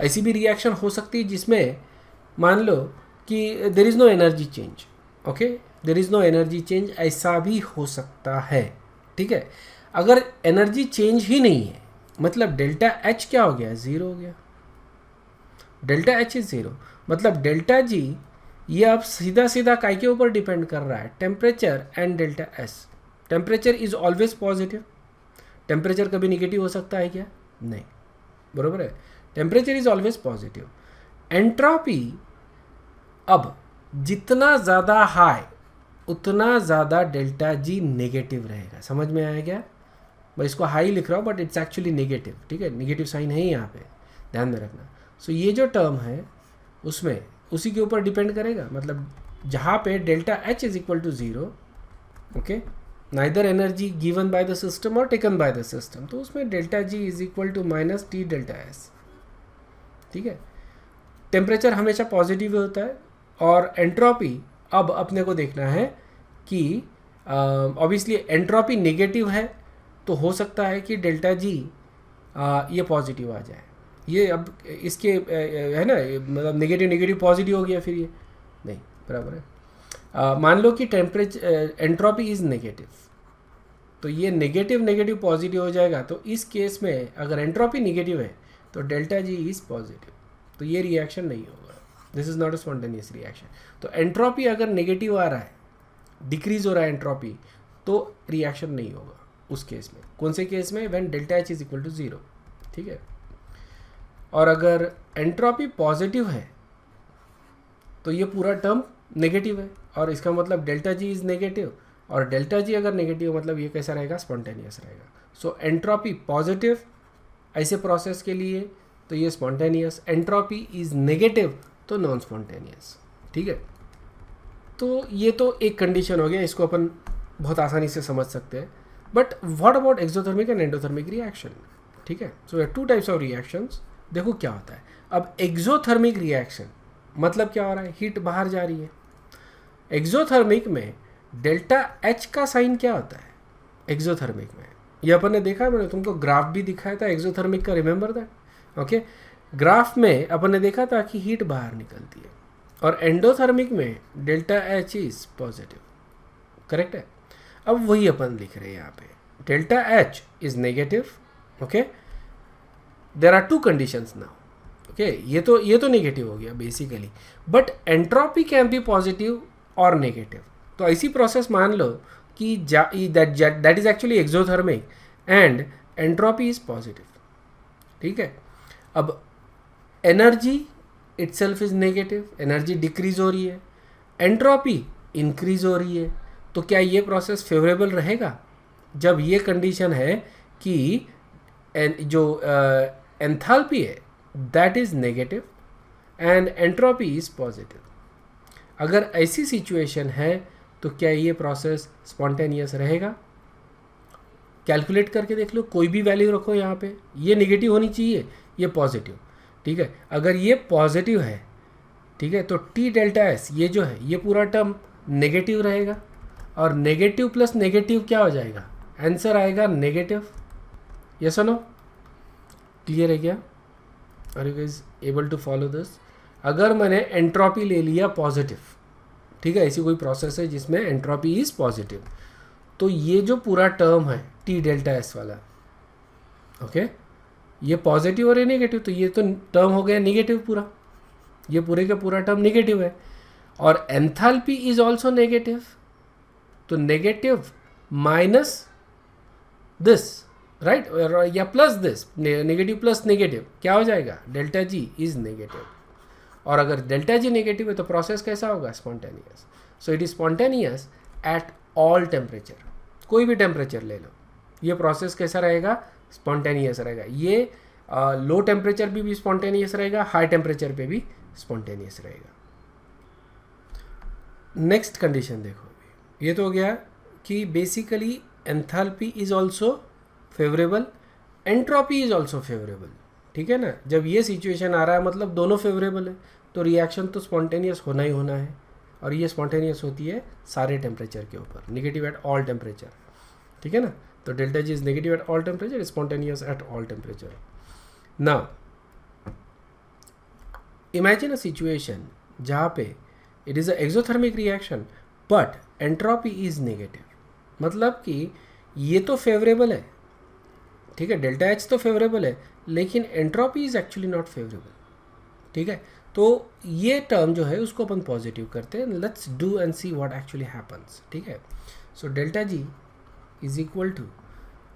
ऐसी भी reaction हो सकती है जिसमें मान लो कि there is no energy change, okay, there is no energy change, ऐसा भी हो सकता है, ठीक है। अगर एनर्जी चेंज ही नहीं है मतलब डेल्टा एच क्या हो गया? ज़ीरो हो गया। डेल्टा एच इज़ ज़ीरो मतलब डेल्टा जी ये अब सीधा सीधा काय के ऊपर डिपेंड कर रहा है? Temperature and delta S. Temperature is always positive, temperature कभी निगेटिव हो सकता है क्या? नहीं, बरोबर है, temperature is always positive. Entropy अब जितना ज़्यादा हाई उतना ज़्यादा डेल्टा जी नेगेटिव रहेगा। समझ में आया क्या? मैं इसको हाई लिख रहा हूँ बट इट्स एक्चुअली नेगेटिव, ठीक है, नेगेटिव साइन है यहाँ पे, ध्यान में रखना। सो ये जो टर्म है उसमें उसी के ऊपर डिपेंड करेगा, मतलब जहाँ पे delta H is equal to zero, okay, neither energy given by the system और टेकन बाय द सिस्टम, तो उसमें delta G is equal to minus T delta S, ठीक है। टेम्परेचर हमेशा पॉजिटिव होता है और एंट्रोपी अब अपने को देखना है कि ऑब्वियसली एंट्रोपी नेगेटिव है तो हो सकता है कि डेल्टा जी ये पॉजिटिव आ जाए। ये अब इसके है ना, मतलब नेगेटिव नेगेटिव पॉजिटिव हो गया, फिर ये नहीं बराबर है। मान लो कि टेम्परेचर एंट्रोपी इज़ नेगेटिव, तो ये नेगेटिव नेगेटिव पॉजिटिव हो जाएगा। तो इस केस में अगर एंट्रोपी नेगेटिव है तो डेल्टा जी इज़ पॉजिटिव, तो ये रिएक्शन नहीं होगा, this is not a spontaneous reaction. तो एंट्रोपी अगर नेगेटिव आ रहा है, डिक्रीज हो रहा है एंट्रोपी, तो रिएक्शन नहीं होगा उस केस में। कौन से केस में? When delta H is equal to 0, ठीक है। और अगर एंट्रोपी पॉजिटिव है तो ये पूरा टर्म नेगेटिव है, और इसका मतलब डेल्टा जी इज नेगेटिव, और डेल्टा जी अगर नेगेटिव मतलब ये कैसा रहेगा? स्पॉन्टेनियस रहेगा। सो एंट्रोपी पॉजिटिव ऐसे प्रोसेस के लिए तो ये स्पॉन्टेनियस, एंट्रोपी इज नेगेटिव तो नॉन स्पॉन्टेनियस, ठीक है। तो ये तो एक कंडीशन हो गया, इसको अपन बहुत आसानी से समझ सकते हैं। But what about exothermic and endothermic reaction, ठीक है। सो टू टाइप्स ऑफ रिएक्शंस। देखो क्या होता है। अब एक्सोथर्मिक रिएक्शन मतलब क्या हो रहा है? हीट बाहर जा रही है। एक्सोथर्मिक में डेल्टा एच का साइन क्या होता है? एक्सोथर्मिक में ये अपन ने देखा है, मैंने तुमको ग्राफ भी दिखाया था एक्सोथर्मिक का, रिमेंबर दैट? ओके, ग्राफ में अपन ने देखा था कि हीट बाहर निकलती है, और एंडोथर्मिक में delta H is positive, correct है। अब वही अपन लिख रहे हैं यहाँ पे, delta H is negative, okay. There are two conditions now, okay. ये तो नेगेटिव हो गया basically, but entropy can be positive और नेगेटिव। तो ऐसी प्रोसेस मान लो कि that is actually exothermic and entropy is positive, ठीक है। अब energy itself is negative, energy decrease हो रही है, एंट्रोपी इंक्रीज हो रही है। तो क्या ये प्रोसेस फेवरेबल रहेगा? जब ये कंडीशन है कि जो एंथैल्पी है that is negative and entropy is positive. अगर ऐसी सिचुएशन है तो क्या ये प्रोसेस स्पॉन्टेनियस रहेगा? कैलकुलेट करके देख लो, कोई भी वैल्यू रखो यहाँ पे, ये नेगेटिव होनी चाहिए, ये पॉजिटिव, ठीक है। अगर ये पॉजिटिव है, ठीक है, तो टी डेल्टा एस ये जो है ये पूरा टर्म नेगेटिव रहेगा, और नेगेटिव प्लस नेगेटिव क्या हो जाएगा? आंसर आएगा नेगेटिव। यस और नो? क्लियर है क्या? Are you guys able to follow this? अगर मैंने एंट्रोपी ले लिया पॉजिटिव, ठीक है, ऐसी कोई प्रोसेस है जिसमें एंट्रोपी इज पॉजिटिव, तो ये जो पूरा टर्म है टी डेल्टा एस वाला, ओके, ये पॉजिटिव और ये नेगेटिव, तो ये तो टर्म हो गया नेगेटिव पूरा, ये पूरे का पूरा टर्म नेगेटिव है। और एंथैल्पी इज ऑल्सो नेगेटिव, तो नेगेटिव माइनस दिस, राइट, या plus this, negative plus negative क्या हो जाएगा? Delta G is negative. और अगर डेल्टा जी नेगेटिव है तो प्रोसेस कैसा होगा? Spontaneous. So it is spontaneous at all temperature, कोई भी टेम्परेचर ले लो, ये प्रोसेस कैसा रहेगा? स्पॉन्टेनियस रहेगा। ये लो टेम्परेचर भी स्पॉन्टेनियस रहेगा, हाई टेम्परेचर पे भी स्पॉन्टेनियस रहेगा। नेक्स्ट कंडीशन देखो, ये तो हो गया कि basically enthalpy is also favourable, entropy is also favourable, ठीक है ना। जब ये सिचुएशन आ रहा है मतलब दोनों फेवरेबल है, तो रिएक्शन तो स्पॉन्टेनियस होना ही होना है, और ये स्पॉन्टेनियस होती है सारे टेम्परेचर के ऊपर, नेगेटिव एट ऑल टेम्परेचर, ठीक है ना। तो delta G is negative eight all temperature, spontaneous at all temperature. Now imagine a situation जहाँ पे it is a exothermic reaction but entropy is negative, मतलब कि ये तो फेवरेबल है, ठीक है, डेल्टा एच तो फेवरेबल है, लेकिन entropy is actually not favourable, ठीक है। तो ये टर्म जो है उसको अपन पॉजिटिव करते हैं। Let's do and see what actually happens, ठीक है। So delta G is equal to,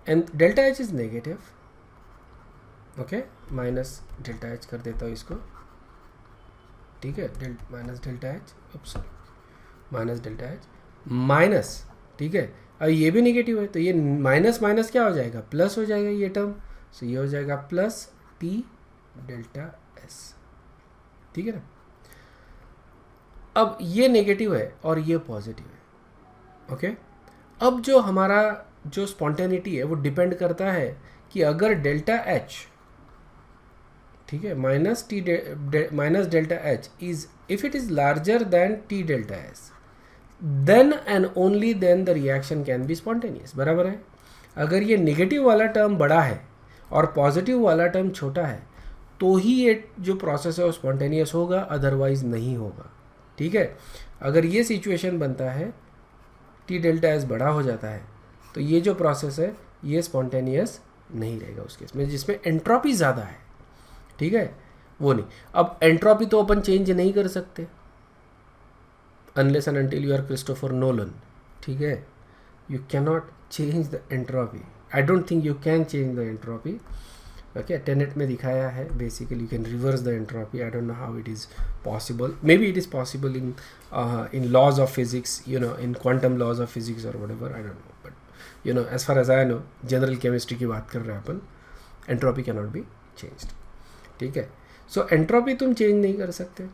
and delta H is negative, okay, minus delta H कर देता हूँ इसको, ठीक है, minus delta H, sorry, minus delta H minus, ठीक है। अब ये भी नेगेटिव है तो ये माइनस माइनस क्या हो जाएगा? प्लस हो जाएगा ये टर्म। सो ये हो जाएगा प्लस टी डेल्टा एस, ठीक है ना। अब ये नेगेटिव है और ये पॉजिटिव है, ओके। अब जो हमारा जो स्पॉन्टेनिटी है वो डिपेंड करता है कि अगर डेल्टा एच, ठीक है, minus delta H is, if it is larger than T delta S, then and only then the reaction can be spontaneous, बराबर है। अगर ये नेगेटिव वाला टर्म बड़ा है और पॉजिटिव वाला टर्म छोटा है तो ही ये जो प्रोसेस है वो स्पॉन्टेनियस होगा, अदरवाइज नहीं होगा, ठीक है। अगर ये सिचुएशन बनता है, टी डेल्टा एस बड़ा हो जाता है, तो ये जो प्रोसेस है ये स्पॉन्टेनियस नहीं रहेगा उस केस में जिसमें एंट्रोपी ज़्यादा है, ठीक है। वो नहीं। अब एंट्रोपी तो अपन चेंज नहीं कर सकते unless and until you are Christopher Nolan, ठीक है। You cannot change the entropy, I don't think you can change the entropy. Okay, Tenet में दिखाया है basically you can reverse the entropy, I don't know how it is possible, maybe it is possible in laws of physics, you know, in quantum laws of physics or whatever, I don't know, but you know, as far as I know, general chemistry की बात कर रहे हैं अपन, entropy cannot be changed, ठीक है। So entropy तुम change नहीं कर सकते,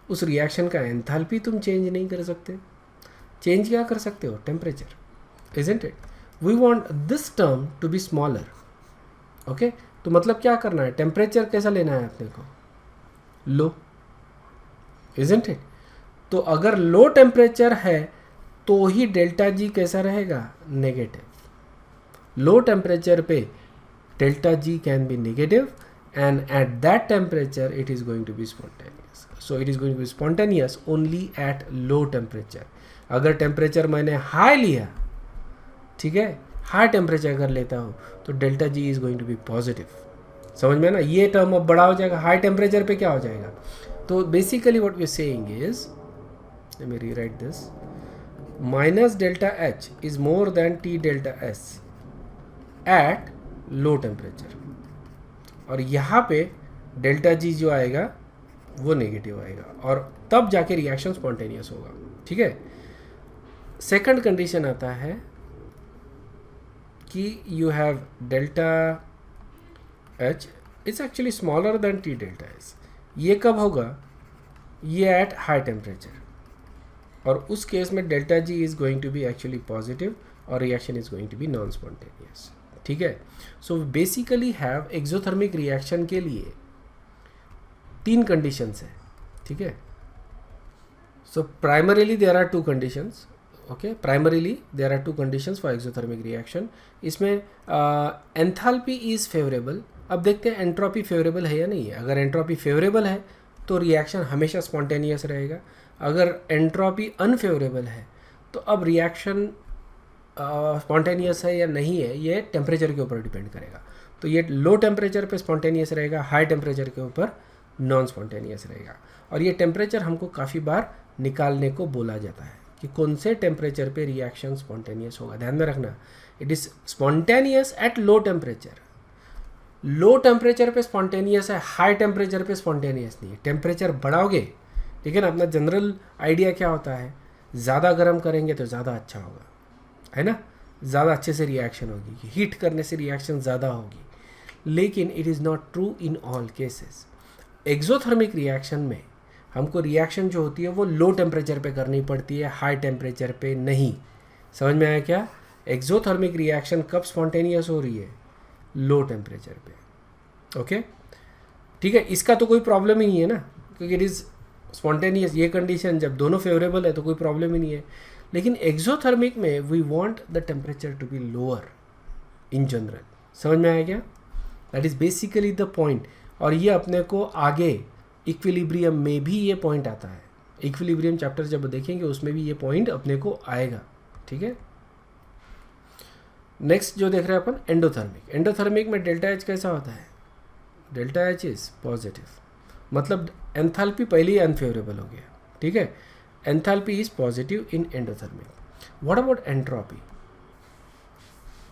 उस रिएक्शन का एंथैल्पी तुम चेंज नहीं कर सकते। चेंज क्या कर सकते हो? Temperature, isn't it? We want this term to be smaller, okay? तो मतलब क्या करना है? टेम्परेचर कैसा लेना है अपने को? लो, isn't it? तो अगर लो टेम्परेचर है तो ही डेल्टा जी कैसा रहेगा? नेगेटिव। लो टेम्परेचर पे delta G can be negative and at that temperature it is going to be spontaneous. So it is going to be spontaneous only at low temperature. अगर temperature मैंने high लिया, ठीक है, high temperature अगर लेता हूँ तो delta G is going to be positive. समझ में ना? ये टर्म अब बड़ा हो जाएगा, हाई टेम्परेचर पे क्या हो जाएगा? तो basically what we are saying is, let me rewrite this, minus delta H is more than T delta S at low temperature, और यहाँ पे डेल्टा जी जो आएगा वो नेगेटिव आएगा और तब जाके रिएक्शन स्पॉन्टेनियस होगा, ठीक है। सेकंड कंडीशन आता है कि you have delta H is actually smaller than T delta S। ये कब होगा? ये एट हाई टेम्परेचर, और उस केस में delta G is going to be actually positive और reaction is going to be non spontaneous, ठीक है। So basically have exothermic reaction के लिए 3 कंडीशंस है, ठीक है। So primarily there are 2 conditions, okay. Primarily there are 2 conditions for exothermic reaction. इसमें enthalpy is favourable. अब देखते हैं एंट्रोपी फेवरेबल है या नहीं है। अगर एंट्रोपी फेवरेबल है तो रिएक्शन हमेशा स्पॉन्टेनियस रहेगा। अगर एंट्रोपी अनफेवरेबल है तो अब रिएक्शन स्पॉन्टेनियस है या नहीं है ये टेम्परेचर के ऊपर डिपेंड करेगा। तो ये लो टेम्परेचर पे स्पॉन्टेनियस रहेगा, हाई टेम्परेचर के ऊपर नॉन स्पॉन्टेनियस रहेगा। और ये टेम्परेचर हमको काफ़ी बार निकालने को बोला जाता है कि कौन से टेम्परेचर पे रिएक्शन स्पॉन्टेनियस होगा। ध्यान में रखना, it is spontaneous eight low temperature. Low temperature पे स्पॉन्टेनियस है, हाई टेम्परेचर पे स्पॉन्टेनियस नहीं है। टेम्परेचर बढ़ाओगे, ठीक है ना। अपना जनरल आइडिया क्या होता है? ज़्यादा गर्म करेंगे तो ज़्यादा अच्छा होगा, है ना, ज़्यादा अच्छे से रिएक्शन होगी, हीट करने से रिएक्शन ज़्यादा होगी। लेकिन it is not true in all cases. Exothermic reaction में हमको रिएक्शन जो होती है वो लो टेम्परेचर पे करनी पड़ती है, हाई टेम्परेचर पे नहीं। समझ में आया क्या? एक्सोथर्मिक रिएक्शन कब स्पॉन्टेनियस हो रही है? लो टेम्परेचर पे, ओके, ठीक है। इसका तो कोई प्रॉब्लम ही नहीं है ना, क्योंकि इट इज़ स्पॉन्टेनियस। ये कंडीशन जब दोनों फेवरेबल है तो कोई प्रॉब्लम ही नहीं है। लेकिन एक्सोथर्मिक में we want the temperature to be lower in general. समझ में आया क्या? That is basically the point. और ये अपने को आगे इक्विलिब्रियम में भी ये पॉइंट आता है। इक्विलिब्रियम चैप्टर जब देखेंगे उसमें भी ये पॉइंट अपने को आएगा, ठीक है। नेक्स्ट जो देख रहे हैं अपन, एंडोथर्मिक। एंडोथर्मिक में डेल्टा एच कैसा होता है? डेल्टा एच इज़ पॉजिटिव, मतलब एंथैल्पी पहले ही अनफेवरेबल हो गया, ठीक है। Enthalpy is positive in endothermic. What about entropy?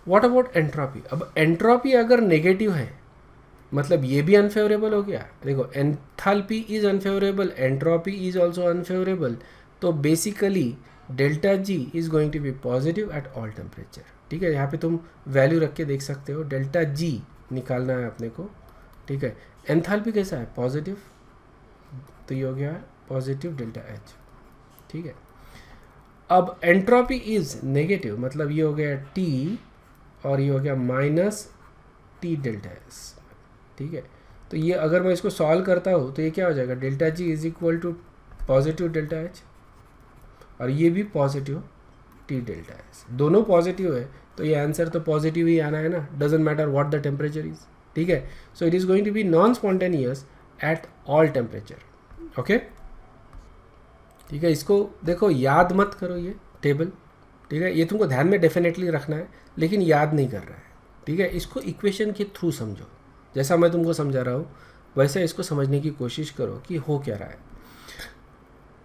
What about entropy? अब एंट्रोपी अगर नेगेटिव है मतलब ये भी अनफेवरेबल हो गया। देखो, enthalpy is unfavourable, entropy is also unfavourable, तो basically delta G is going to be positive at all temperature, ठीक है। यहाँ पे तुम वैल्यू रख के देख सकते हो, डेल्टा जी निकालना है अपने को, ठीक है। एंथैल्पी कैसा है? पॉजिटिव, तो ये हो गया पॉजिटिव डेल्टा एच, ठीक है। अब एंट्रोपी इज नेगेटिव, मतलब ये हो गया टी और ये हो गया माइनस टी डेल्टा एस, ठीक है। तो ये अगर मैं इसको सॉल्व करता हूँ तो ये क्या हो जाएगा? Delta G is equal to positive delta H और ये भी पॉजिटिव टी डेल्टा एस, दोनों पॉजिटिव है तो ये आंसर तो पॉजिटिव ही आना है ना, doesn't matter what the temperature is, ठीक है। So it is going to be non spontaneous at all temperature, okay, ठीक है। इसको देखो, याद मत करो ये टेबल, ठीक है, ये तुमको ध्यान में डेफिनेटली रखना है लेकिन याद नहीं कर रहा है, ठीक है। इसको इक्वेशन के थ्रू समझो, जैसा मैं तुमको समझा रहा हूँ। वैसे इसको समझने की कोशिश करो कि हो क्या रहा है।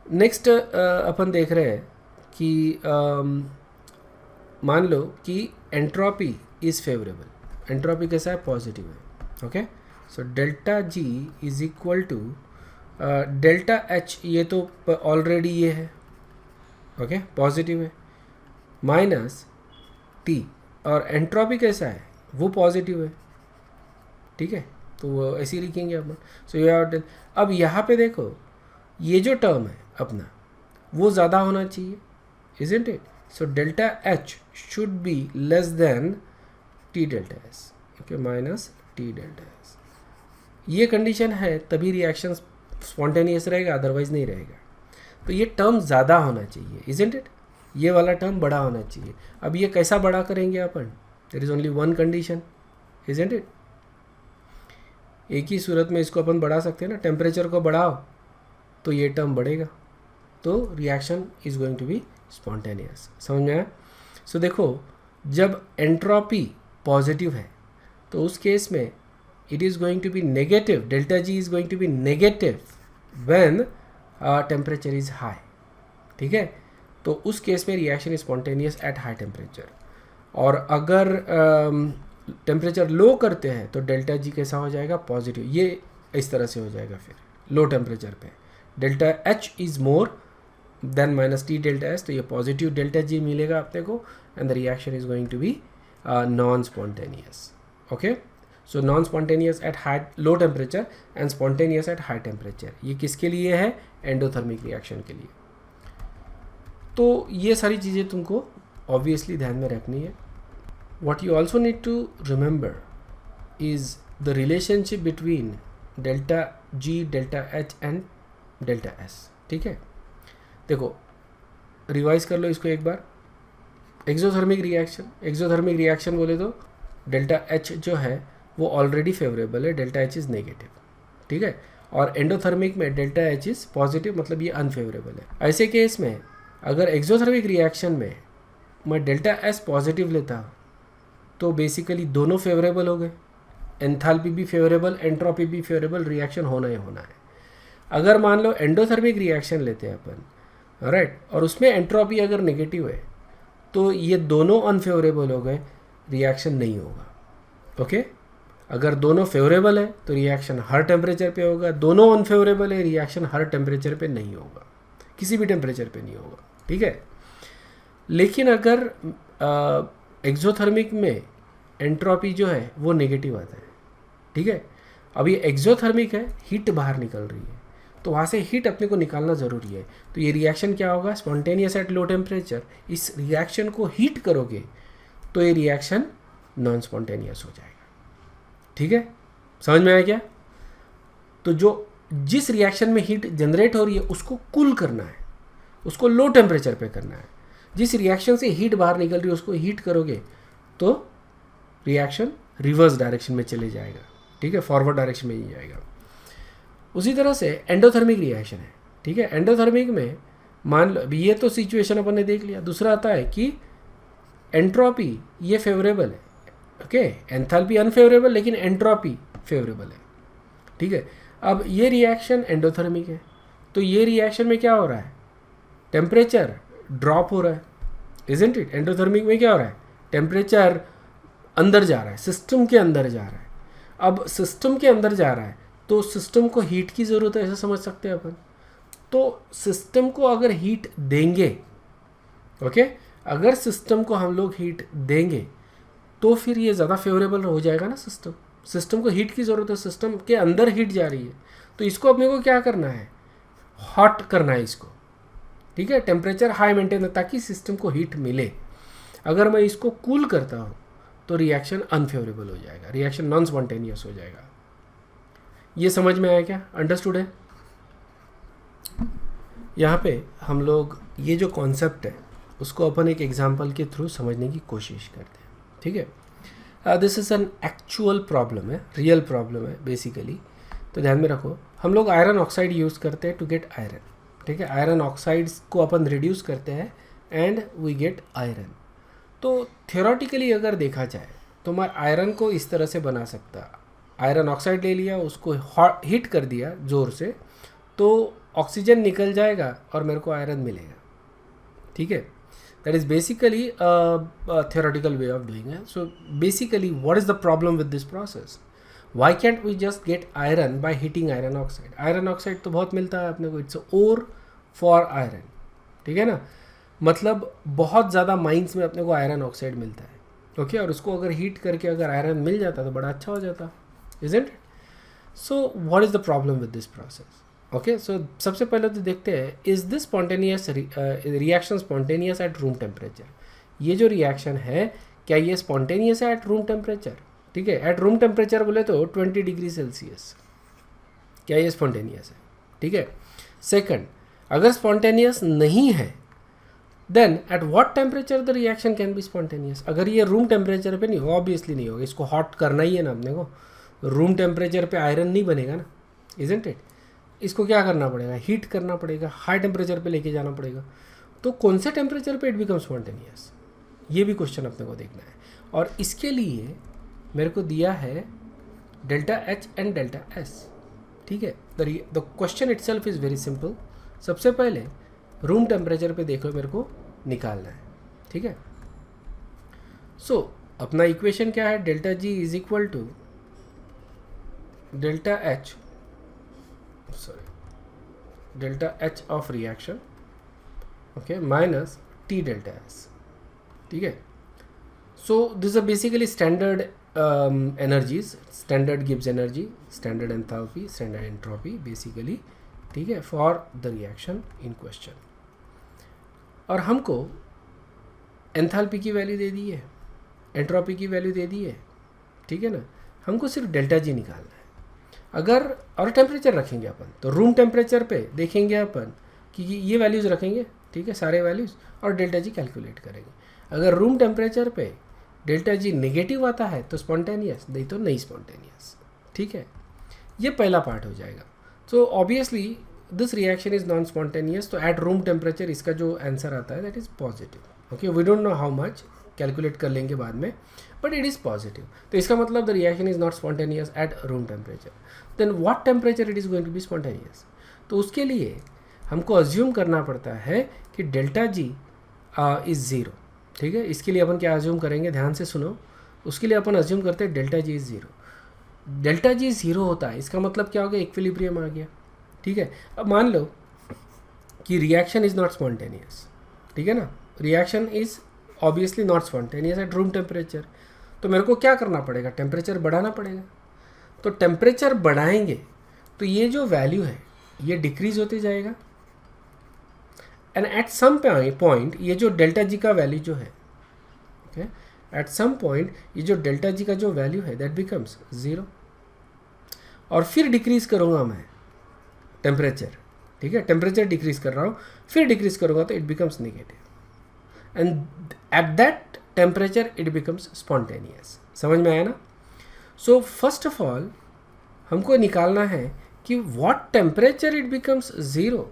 नेक्स्ट अपन देख रहे हैं कि मान लो कि एंट्रोपी इज़ फेवरेबल, एंट्रोपी कैसा है, पॉजिटिव है। Okay, so delta G is equal to delta H, ये तो ऑलरेडी ये है, ओके पॉजिटिव है, माइनस टी, और एंट्रोपी कैसा है, वो पॉजिटिव है, ठीक है, तो वो ऐसे ही लिखेंगे अपन। सो ये अब यहाँ पे देखो ये जो टर्म है अपना वो ज़्यादा होना चाहिए, isn't it? So delta H should be less than T delta S, okay, minus T delta S. ये कंडीशन है तभी रिएक्शन स्पॉन्टेनियस रहेगा, अदरवाइज नहीं रहेगा। तो ये टर्म ज़्यादा होना चाहिए, इजंट इट? ये वाला टर्म बड़ा होना चाहिए। अब ये कैसा बड़ा करेंगे अपन? There is only one condition, isn't it? एक ही सूरत में इसको अपन बढ़ा सकते हैं ना, टेम्परेचर को बढ़ाओ तो ये टर्म बढ़ेगा, तो reaction is going to be spontaneous. समझ में आया? सो देखो, जब एंट्रोपी पॉजिटिव है तो उस केस में it is going to be negative, delta G is going to be negative when temperature is high, ठीक है? तो उस केस में reaction is spontaneous at high temperature. और अगर टेम्परेचर लो करते हैं तो डेल्टा जी कैसा हो जाएगा? पॉजिटिव। ये इस तरह से हो जाएगा फिर लो टेम्परेचर पे, delta H is more than minus T delta S, तो ये पॉजिटिव डेल्टा जी मिलेगा अपने को, and the reaction is going to be non spontaneous. Okay, so non spontaneous at high low temperature and spontaneous at high temperature. ये किसके लिए है? Endothermic reaction के लिए। तो ये सारी चीज़ें तुमको ऑब्वियसली ध्यान में रखनी है। What you also need to remember is the relationship between delta G, delta H and delta S, ठीक है? देखो, रिवाइज कर लो इसको एक बार। एक्सोथर्मिक रिएक्शन, एक्सोथर्मिक रिएक्शन बोले तो डेल्टा H जो है वो ऑलरेडी फेवरेबल है, डेल्टा H इज़ नेगेटिव, ठीक है? और एंडोथर्मिक में डेल्टा H इज़ पॉजिटिव, मतलब ये अनफेवरेबल है। ऐसे केस में अगर एक्सोथर्मिक रिएक्शन में मैं डेल्टा S पॉजिटिव लेता हूँ तो बेसिकली दोनों फेवरेबल हो गए, एंथैल्पी भी फेवरेबल, एंट्रोपी भी फेवरेबल, रिएक्शन होना ही होना है। अगर मान लो एंडोथर्मिक रिएक्शन लेते हैं अपन, राइट, और उसमें एंट्रोपी अगर नेगेटिव है तो ये दोनों अनफेवरेबल हो गए, रिएक्शन नहीं होगा। ओके, अगर दोनों फेवरेबल है तो रिएक्शन हर टेम्परेचर पे होगा, दोनों अनफेवरेबल है, रिएक्शन हर टेम्परेचर पे नहीं होगा, किसी भी टेम्परेचर पे नहीं होगा, ठीक है? लेकिन अगर एक्सोथर्मिक में एंट्रोपी जो है वो नेगेटिव आता है, ठीक है? अब ये एक्सोथर्मिक है, हीट बाहर निकल रही है, तो वहाँ से हीट अपने को निकालना ज़रूरी है। तो ये रिएक्शन क्या होगा? Spontaneous eight low temperature. इस रिएक्शन को हीट करोगे तो ये रिएक्शन नॉन स्पॉन्टेनियस हो जाएगा, ठीक है? समझ में आया क्या? तो जो जिस रिएक्शन में हीट जनरेट हो रही है उसको कूल करना है, उसको लो टेम्परेचर पे करना है। जिस रिएक्शन से हीट बाहर निकल रही है उसको हीट करोगे तो रिएक्शन रिवर्स डायरेक्शन में चले जाएगा, ठीक है? फॉरवर्ड डायरेक्शन में ही जाएगा। उसी तरह से एंडोथर्मिक रिएक्शन है, ठीक है? एंडोथर्मिक में मान लो, ये तो सिचुएशन अपन ने देख लिया। दूसरा आता है कि एंट्रोपी ये फेवरेबल है, ओके, एंथैल्पी अनफेवरेबल, लेकिन एंट्रोपी फेवरेबल है, ठीक है? अब ये रिएक्शन एंडोथर्मिक है, तो ये रिएक्शन में क्या हो रहा है? टेम्परेचर ड्रॉप हो रहा है, इजंट इट? एंडोथर्मिक में क्या हो रहा है? टेम्परेचर अंदर जा रहा है, सिस्टम के अंदर जा रहा है। अब सिस्टम के अंदर जा रहा है तो सिस्टम को हीट की ज़रूरत है, ऐसा समझ सकते हैं अपन। तो सिस्टम को अगर हीट देंगे, ओके, अगर सिस्टम को हम लोग हीट देंगे तो फिर ये ज़्यादा फेवरेबल हो जाएगा ना सिस्टम। सिस्टम को हीट की ज़रूरत है, सिस्टम के अंदर हीट जा रही है, तो इसको अपने को क्या करना है? हॉट करना है इसको, ठीक है? टेम्परेचर हाई मेंटेन ताकि सिस्टम को हीट मिले। अगर मैं इसको कूल करता हूँ तो रिएक्शन अनफेवरेबल हो जाएगा, रिएक्शन नॉन स्पॉन्टेनियस हो जाएगा। ये समझ में आया क्या? अंडरस्टूड है? यहाँ पे हम लोग ये जो कॉन्सेप्ट है उसको अपन एक एग्जांपल के थ्रू समझने की कोशिश करते हैं, ठीक है? This is an actual problem है, रियल प्रॉब्लम है बेसिकली। तो ध्यान में रखो, हम लोग आयरन ऑक्साइड यूज़ करते हैं टू गेट आयरन, ठीक है? आयरन ऑक्साइड्स को अपन रिड्यूस करते हैं एंड वी गेट आयरन। तो थियोरेटिकली अगर देखा जाए तो मैं आयरन को इस तरह से बना सकता, आयरन ऑक्साइड ले लिया, उसको हीट कर दिया ज़ोर से, तो ऑक्सीजन निकल जाएगा और मेरे को आयरन मिलेगा, ठीक है. That is basically theoretical way of doing it. So basically what is the problem with this process? Why can't we just get iron by heating iron oxide? Iron oxide तो बहुत मिलता है अपने को, इट्स ओर फॉर आयरन, ठीक है ना. मतलब बहुत ज़्यादा माइंस में अपने को आयरन ऑक्साइड मिलता है, ओके और उसको अगर हीट करके अगर आयरन मिल जाता तो बड़ा अच्छा हो जाता, isn't it. So what is the problem with this process? Okay, so सबसे पहले तो देखते हैं, is this spontaneous reaction spontaneous at room temperature? ये जो रिएक्शन है क्या ये स्पॉन्टेनियस है एट रूम टेम्परेचर? ठीक है, एट रूम टेम्परेचर बोले तो 20 डिग्री सेल्सियस, क्या ये स्पॉन्टेनियस है? ठीक है. सेकंड, अगर स्पॉन्टेनियस नहीं है then at what temperature the reaction can be spontaneous? अगर ये रूम टेम्परेचर पे नहीं हो, ऑब्वियसली नहीं होगा, इसको हॉट करना ही है ना अपने को. रूम टेम्परेचर पे आयरन नहीं बनेगा ना, इजंट इट. इसको क्या करना पड़ेगा? हीट करना पड़ेगा, हाई टेम्परेचर पे लेके जाना पड़ेगा. तो कौन से टेम्परेचर पे इट बिकम स्पॉन्टेनियस, ये भी क्वेश्चन अपने को देखना है. और इसके लिए मेरे को दिया है delta H and delta S, ठीक है. The question itself is very simple. सबसे पहले रूम टेम्परेचर पे देखो मेरे को निकालना है, ठीक है. सो अपना इक्वेशन क्या है? Delta G is equal to delta H, delta H of reaction, okay, minus T delta S, ठीक है. So this are basically standard energies, standard Gibbs energy, standard enthalpy, standard entropy basically, ठीक है, for the reaction in question. और हमको enthalpy की value दे दी है, entropy की value दे दी है, ठीक है ना. हमको सिर्फ डेल्टा जी निकालना है. अगर और टेम्परेचर रखेंगे अपन, तो रूम टेम्परेचर पे देखेंगे अपन कि ये वैल्यूज़ रखेंगे, ठीक है, सारे वैल्यूज़, और डेल्टा जी कैलकुलेट करेंगे. अगर रूम टेम्परेचर पे डेल्टा जी नेगेटिव आता है तो स्पॉन्टेनियस, नहीं तो नहीं स्पॉन्टेनियस, ठीक है. ये पहला पार्ट हो जाएगा. So obviously this reaction is non spontaneous, तो एट रूम टेम्परेचर इसका जो आंसर आता है that is positive. Okay, we don't know how much, calculate कर लेंगे बाद में, बट इट इज़ पॉजिटिव. तो इसका मतलब the reaction is not spontaneous at room temperature. Then what temperature it is going to be spontaneous? तो उसके लिए हमको अज्यूम करना पड़ता है कि डेल्टा जी इज़ ज़ीरो, ठीक है. इसके लिए अपन क्या अज्यूम करेंगे, ध्यान से सुनो. उसके लिए अपन अज्यूम करते हैं delta G is zero. Delta G zero होता है, इसका मतलब क्या हो गया? इक्विलिब्रियम आ गया, ठीक है. अब मान लो कि रिएक्शन इज़ नॉट स्पॉन्टेनियस, ठीक है ना. Reaction is obviously not spontaneous at room temperature. तो मेरे को क्या करना पड़ेगा? टेम्परेचर बढ़ाना पड़ेगा. तो टेम्परेचर बढ़ाएंगे तो ये जो वैल्यू है ये डिक्रीज होते जाएगा, एंड एट सम पॉइंट ये जो डेल्टा जी का वैल्यू जो है, ओके, एट सम पॉइंट ये जो डेल्टा जी का जो वैल्यू है दैट बिकम्स ज़ीरो. और फिर डिक्रीज करूँगा मैं टेम्परेचर, ठीक है, टेम्परेचर डिक्रीज कर रहा हूँ, फिर डिक्रीज करूँगा तो it becomes negative, and at that temperature it becomes spontaneous. समझ में आया ना? सो फर्स्ट ऑफ ऑल हमको निकालना है कि what temperature it becomes zero,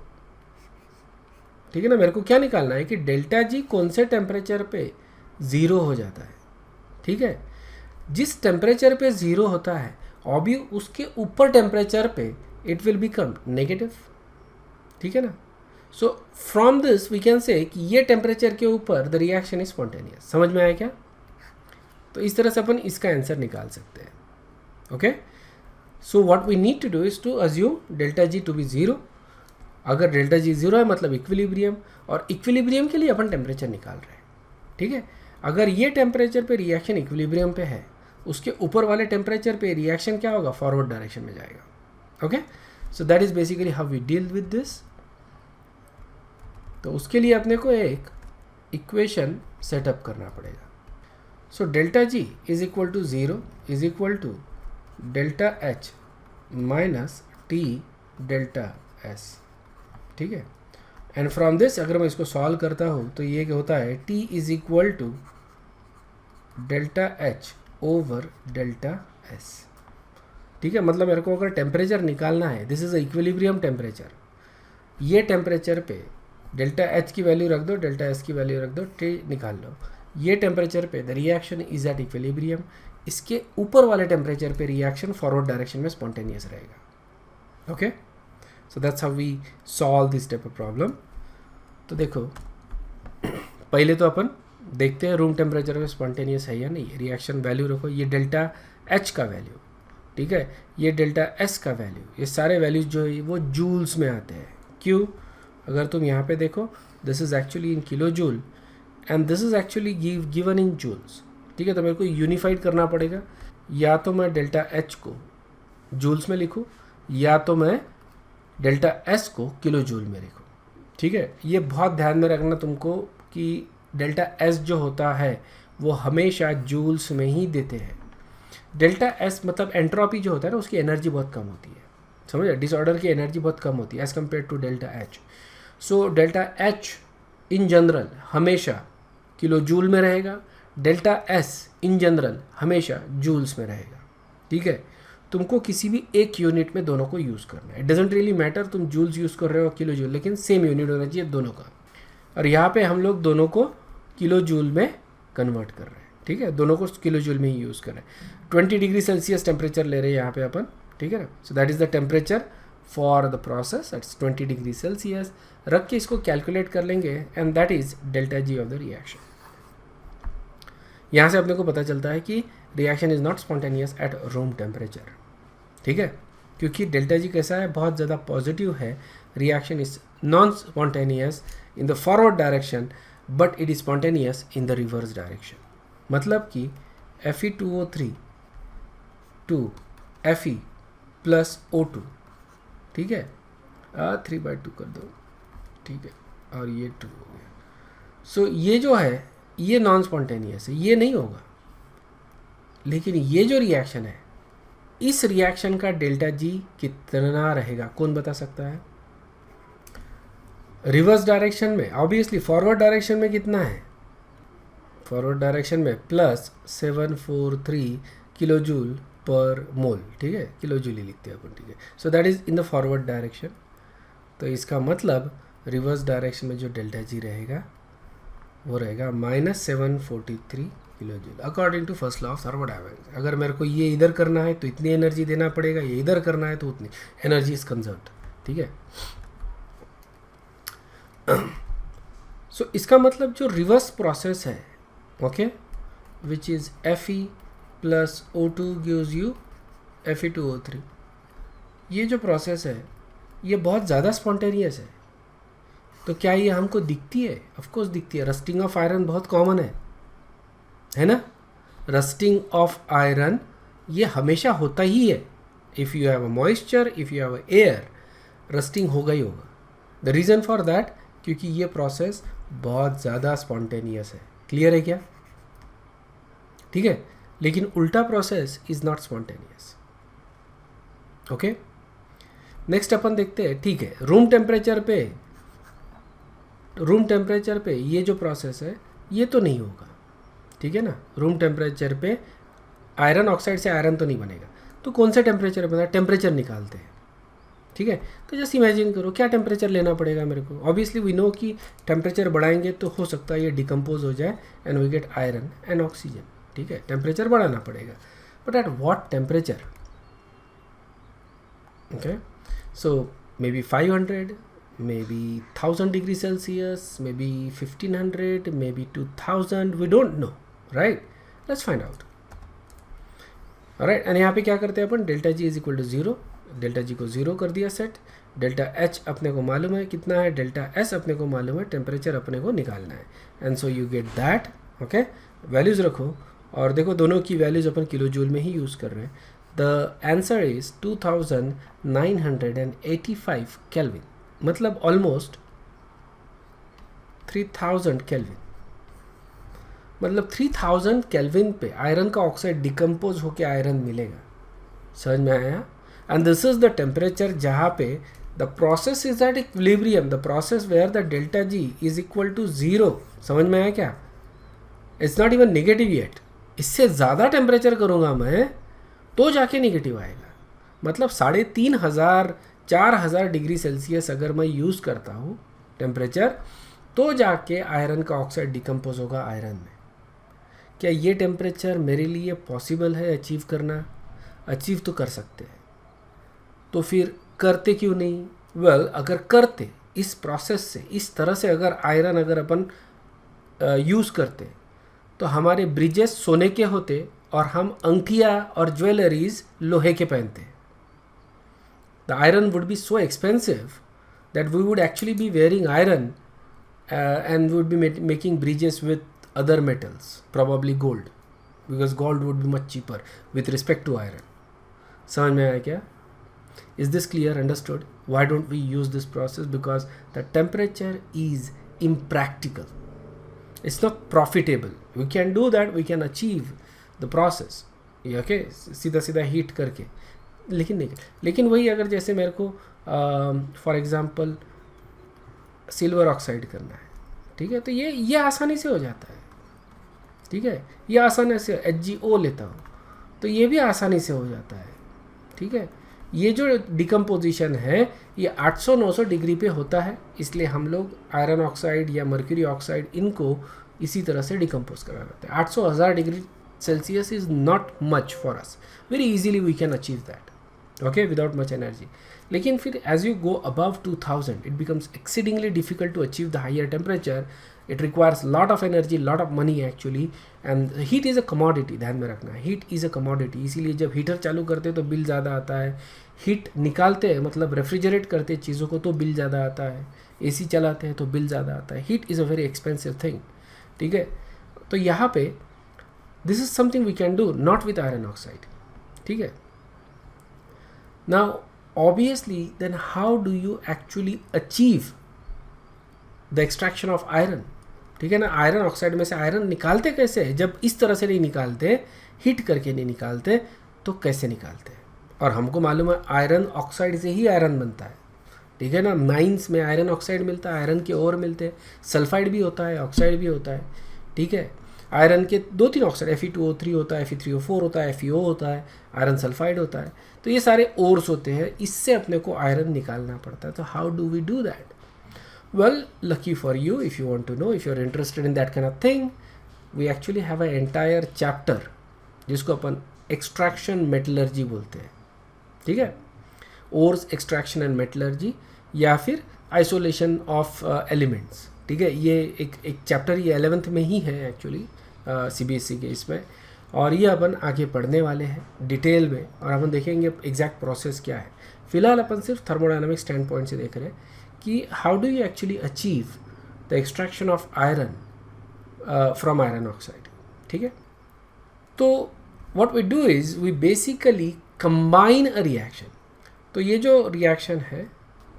ठीक है ना. मेरे को क्या निकालना है कि डेल्टा जी कौन से टेम्परेचर पे ज़ीरो हो जाता है, ठीक है. जिस टेम्परेचर पे ज़ीरो होता है अभी उसके ऊपर टेम्परेचर पे इट विल बिकम नेगेटिव, ठीक है ना. So from this we can say कि ये टेम्परेचर के ऊपर द रिएक्शन इज स्पॉन्टेनियस. समझ में आया क्या? तो इस तरह से अपन इसका आंसर निकाल सकते हैं. Okay, so what we need to do is to assume delta G to be zero. अगर डेल्टा जी ज़ीरो है मतलब इक्विलिब्रियम, और इक्विलिब्रियम के लिए अपन टेम्परेचर निकाल रहे हैं, ठीक है. अगर ये टेम्परेचर पे रिएक्शन इक्विलिब्रियम पे है, उसके ऊपर वाले टेम्परेचर पे रिएक्शन क्या होगा? फॉरवर्ड डायरेक्शन में जाएगा. Okay, so that is basically how we deal with this. तो उसके लिए अपने को एक इक्वेशन सेटअप करना पड़ेगा. So delta G is equal to zero is equal to delta H minus T delta S, ठीक है. एंड फ्रॉम दिस अगर मैं इसको सॉल्व करता हूँ तो ये क्या होता है? T is equal to delta H over delta S, ठीक है. मतलब मेरे को अगर टेम्परेचर निकालना है, दिस इज इक्विलिब्रियम टेम्परेचर, ये टेम्परेचर पे डेल्टा एच की वैल्यू रख दो, डेल्टा एस की वैल्यू रख दो, टी निकाल लो. ये टेम्परेचर पे the reaction is at equilibrium, इसके ऊपर वाले टेम्परेचर पे रिएक्शन फॉरवर्ड डायरेक्शन में स्पॉन्टेनियस रहेगा. Okay, so that's how we solve this type of problem. तो देखो पहले तो अपन देखते हैं रूम टेम्परेचर में स्पॉन्टेनियस है या नहीं. रिएक्शन वैल्यू रखो, ये डेल्टा एच का वैल्यू, ठीक है, ये डेल्टा एस का वैल्यू, ये सारे वैल्यूज जो है वो जूल्स में आते हैं. क्यों? अगर तुम यहाँ पे देखो, this is actually in kilo joule and this is actually given in joules. ठीक है, तो मेरे को यूनिफाइड करना पड़ेगा. या तो मैं डेल्टा एच को जूल्स में लिखूँ या तो मैं डेल्टा एस को किलो जूल में लिखूँ. ठीक है, ये बहुत ध्यान में रखना तुमको कि डेल्टा एस जो होता है वो हमेशा जूल्स में ही देते हैं. डेल्टा एस मतलब एंट्रोपी जो होता है ना, उसकी एनर्जी बहुत कम होती है. समझे? डिसऑर्डर की एनर्जी बहुत कम होती है as compare to delta H. So delta H in general हमेशा किलो जूल में रहेगा, डेल्टा एस इन जनरल हमेशा जूल्स में रहेगा. ठीक है, तुमको किसी भी एक यूनिट में दोनों को यूज़ करना है. इट डजेंट रियली मैटर तुम जूल्स यूज़ कर रहे हो किलो जूल, लेकिन सेम यूनिट होना चाहिए दोनों का. और यहाँ पे हम लोग दोनों को किलो जूल में कन्वर्ट कर रहे हैं. ठीक है, दोनों को किलो जूल में ही यूज़ कर रहे हैं. 20 डिग्री सेल्सियस टेम्परेचर ले रहे हैं यहाँ पे अपन. ठीक है ना, सो that is the temperature for the process, that's 20 degree Celsius. रख के इसको कैलकुलेट कर लेंगे and that is delta G of the reaction. यहाँ से अपने को पता चलता है कि reaction is not spontaneous at room temperature. ठीक है, क्योंकि डेल्टा जी कैसा है, बहुत ज़्यादा पॉजिटिव है. Reaction is non spontaneous in the forward direction but it is spontaneous in the reverse direction. मतलब कि Fe2O3 to Fe plus O2. ठीक है, 3/2 कर दो. ठीक है, और ये 2 हो गया. सो ये जो है ये नॉन स्पॉन्टेनियस है, ये नहीं होगा. लेकिन ये जो रिएक्शन है, इस रिएक्शन का डेल्टा जी कितना रहेगा, कौन बता सकता है? रिवर्स डायरेक्शन में ऑब्वियसली, फॉरवर्ड डायरेक्शन में कितना है? फॉरवर्ड डायरेक्शन में प्लस 743 किलो जूल पर मोल. ठीक है, किलो जूल ही लिखते हैं अपन. ठीक है, so that is in the forward direction. तो इसका मतलब रिवर्स डायरेक्शन में जो डेल्टा जी रहेगा वो रहेगा -743 kilo joule according to first law of thermodynamics. अगर मेरे को ये इधर करना है तो इतनी एनर्जी देना पड़ेगा, ये इधर करना है तो उतनी एनर्जी इज कंजर्व्ड. ठीक है, सो इसका मतलब जो रिवर्स प्रोसेस है, okay, which is Fe plus O2 gives you Fe2O3, ये जो प्रोसेस है ये बहुत ज़्यादा स्पॉन्टेनियस है. तो क्या ये हमको दिखती है? ऑफ कोर्स दिखती है. रस्टिंग ऑफ आयरन बहुत कॉमन है ना. रस्टिंग ऑफ आयरन ये हमेशा होता ही है. If you have a moisture, if you have a air, rusting होगा ही होगा. द रीज़न फॉर दैट, क्योंकि ये प्रोसेस बहुत ज़्यादा स्पॉन्टेनियस है. क्लियर है क्या? ठीक है, लेकिन उल्टा process is not spontaneous. Okay, next अपन देखते हैं. ठीक है, रूम टेम्परेचर पे ये जो प्रोसेस है ये तो नहीं होगा. ठीक है ना, रूम टेम्परेचर पे आयरन ऑक्साइड से आयरन तो नहीं बनेगा. तो कौन से टेम्परेचर पे? टेम्परेचर निकालते हैं. ठीक है, तो जस्ट इमेजिन करो क्या टेम्परेचर लेना पड़ेगा मेरे को. ऑब्वियसली वी नो कि टेम्परेचर बढ़ाएंगे तो हो सकता है ये डिकम्पोज हो जाए and we get iron and oxygen. ठीक है, टेम्परेचर बढ़ाना पड़ेगा, but at what temperature? Okay, so maybe 500, maybe 1000 degree Celsius, maybe 1500, maybe 2000, we don't know, right? Let's find out. Alright, and यहाँ पे क्या करते हैं अपन? Delta G is equal to 0. Delta G को 0 कर दिया सेट. डेल्टा एच अपने को मालूम है कितना है, डेल्टा एस अपने को मालूम है, टेम्परेचर अपने को निकालना है. And so you get that. Okay, values रखो और देखो दोनों की वैल्यूज़ अपन किलो जूल में ही यूज़ कर रहे हैं. द आंसर इज 2985 केल्विन, मतलब ऑलमोस्ट 3000 केल्विन. मतलब 3000 केल्विन पे आयरन का ऑक्साइड डिकम्पोज होके आयरन मिलेगा. समझ में आया? And this is the temperature जहाँ पे the process is at equilibrium, the process where the delta G is equal to 0. समझ में आया क्या? It's not even negative yet. इससे ज़्यादा टेम्परेचर करूँगा मैं तो जाके नेगेटिव आएगा. मतलब 3500 4000 डिग्री सेल्सियस अगर मैं यूज़ करता हूँ टेम्परेचर, तो जाके आयरन का ऑक्साइड डिकम्पोज होगा आयरन में. क्या ये टेम्परेचर मेरे लिए पॉसिबल है अचीव करना? अचीव तो कर सकते हैं, तो फिर करते क्यों नहीं? वेल, अगर करते इस प्रोसेस से, इस तरह से अगर आयरन अगर अपन यूज़ करते तो हमारे ब्रिजेस सोने के होते और हम अंकिया और ज्वेलरीज लोहे के पहनते. The iron would be so expensive that we would actually be wearing iron and we would be making bridges with other metals, probably gold, because gold would be much cheaper with respect to iron. समझ में आया क्या? Is this clear? Understood? Why don't we use this process? Because the temperature is impractical. It's not profitable. We can do that, we can achieve the process. Okay, सीधा सीधा heat करके, लेकिन नहीं. लेकिन वही अगर जैसे मेरे को फॉर एग्जांपल सिल्वर ऑक्साइड करना है, ठीक है, तो ये आसानी से हो जाता है. ठीक है, ये आसानी से HgO लेता हूँ तो ये भी आसानी से हो जाता है. ठीक है, ये जो डिकम्पोजिशन है ये 800-900 डिग्री पे होता है, इसलिए हम लोग आयरन ऑक्साइड या मर्क्यूरी ऑक्साइड इनको इसी तरह से डिकम्पोज करा लेते हैं. 800,000 degree Celsius is not much for us. Very easily we can achieve that, okay, without much energy. लेकिन फिर as you go above 2000 it becomes exceedingly difficult to achieve the higher temperature. It requires lot of energy, lot of money actually, and heat is a commodity. ध्यान में रखना है, heat is a commodity. इसीलिए जब heater चालू करते हैं तो बिल ज़्यादा आता है. हीट निकालते हैं मतलब रेफ्रिजरेट करते हैं चीज़ों को तो बिल ज़्यादा आता है. AC चलाते हैं तो बिल ज़्यादा आता है. Heat is a very expensive thing. ठीक है, तो यहाँ पे this is something we can do, not with iron oxide. ठीक है, now obviously then how do you actually achieve the extraction of iron? ठीक है ना, आयरन ऑक्साइड में से आयरन निकालते कैसे है? जब इस तरह से नहीं निकालते, हीट करके नहीं निकालते, तो कैसे निकालते हैं? और हमको मालूम है आयरन ऑक्साइड से ही आयरन बनता है. ठीक है ना, माइंस में आयरन ऑक्साइड मिलता है, आयरन के ओर मिलते हैं, सल्फाइड भी होता है, ऑक्साइड भी होता है. ठीक है, आयरन के 2-3 ऑक्साइड, Fe2O3 होता है, Fe3O4 होता है, FeO होता है, आयरन सल्फाइड होता है. तो ये सारे ओर्स होते हैं, इससे अपने को आयरन निकालना पड़ता है. तो how do we do that? Well, lucky for you, if you want to know, if you are interested in that kind of thing, we actually have a entire chapter जिसको अपन एक्सट्रैक्शन मेटलर्जी बोलते हैं. ठीक है, ores extraction and metallurgy, या फिर isolation of elements. ठीक है, ये एक चैप्टर ये 11th में ही है एक्चुअली CBSE के इसमें, और ये अपन आगे पढ़ने वाले हैं डिटेल में, और अपन देखेंगे एग्जैक्ट प्रोसेस क्या है. फिलहाल अपन सिर्फ थर्मोडायनामिक स्टैंड पॉइंट से देख रहे हैं कि how do you actually achieve the extraction of iron from iron oxide. ठीक है, तो what we do is we basically combine a reaction. तो ये जो रिएक्शन है,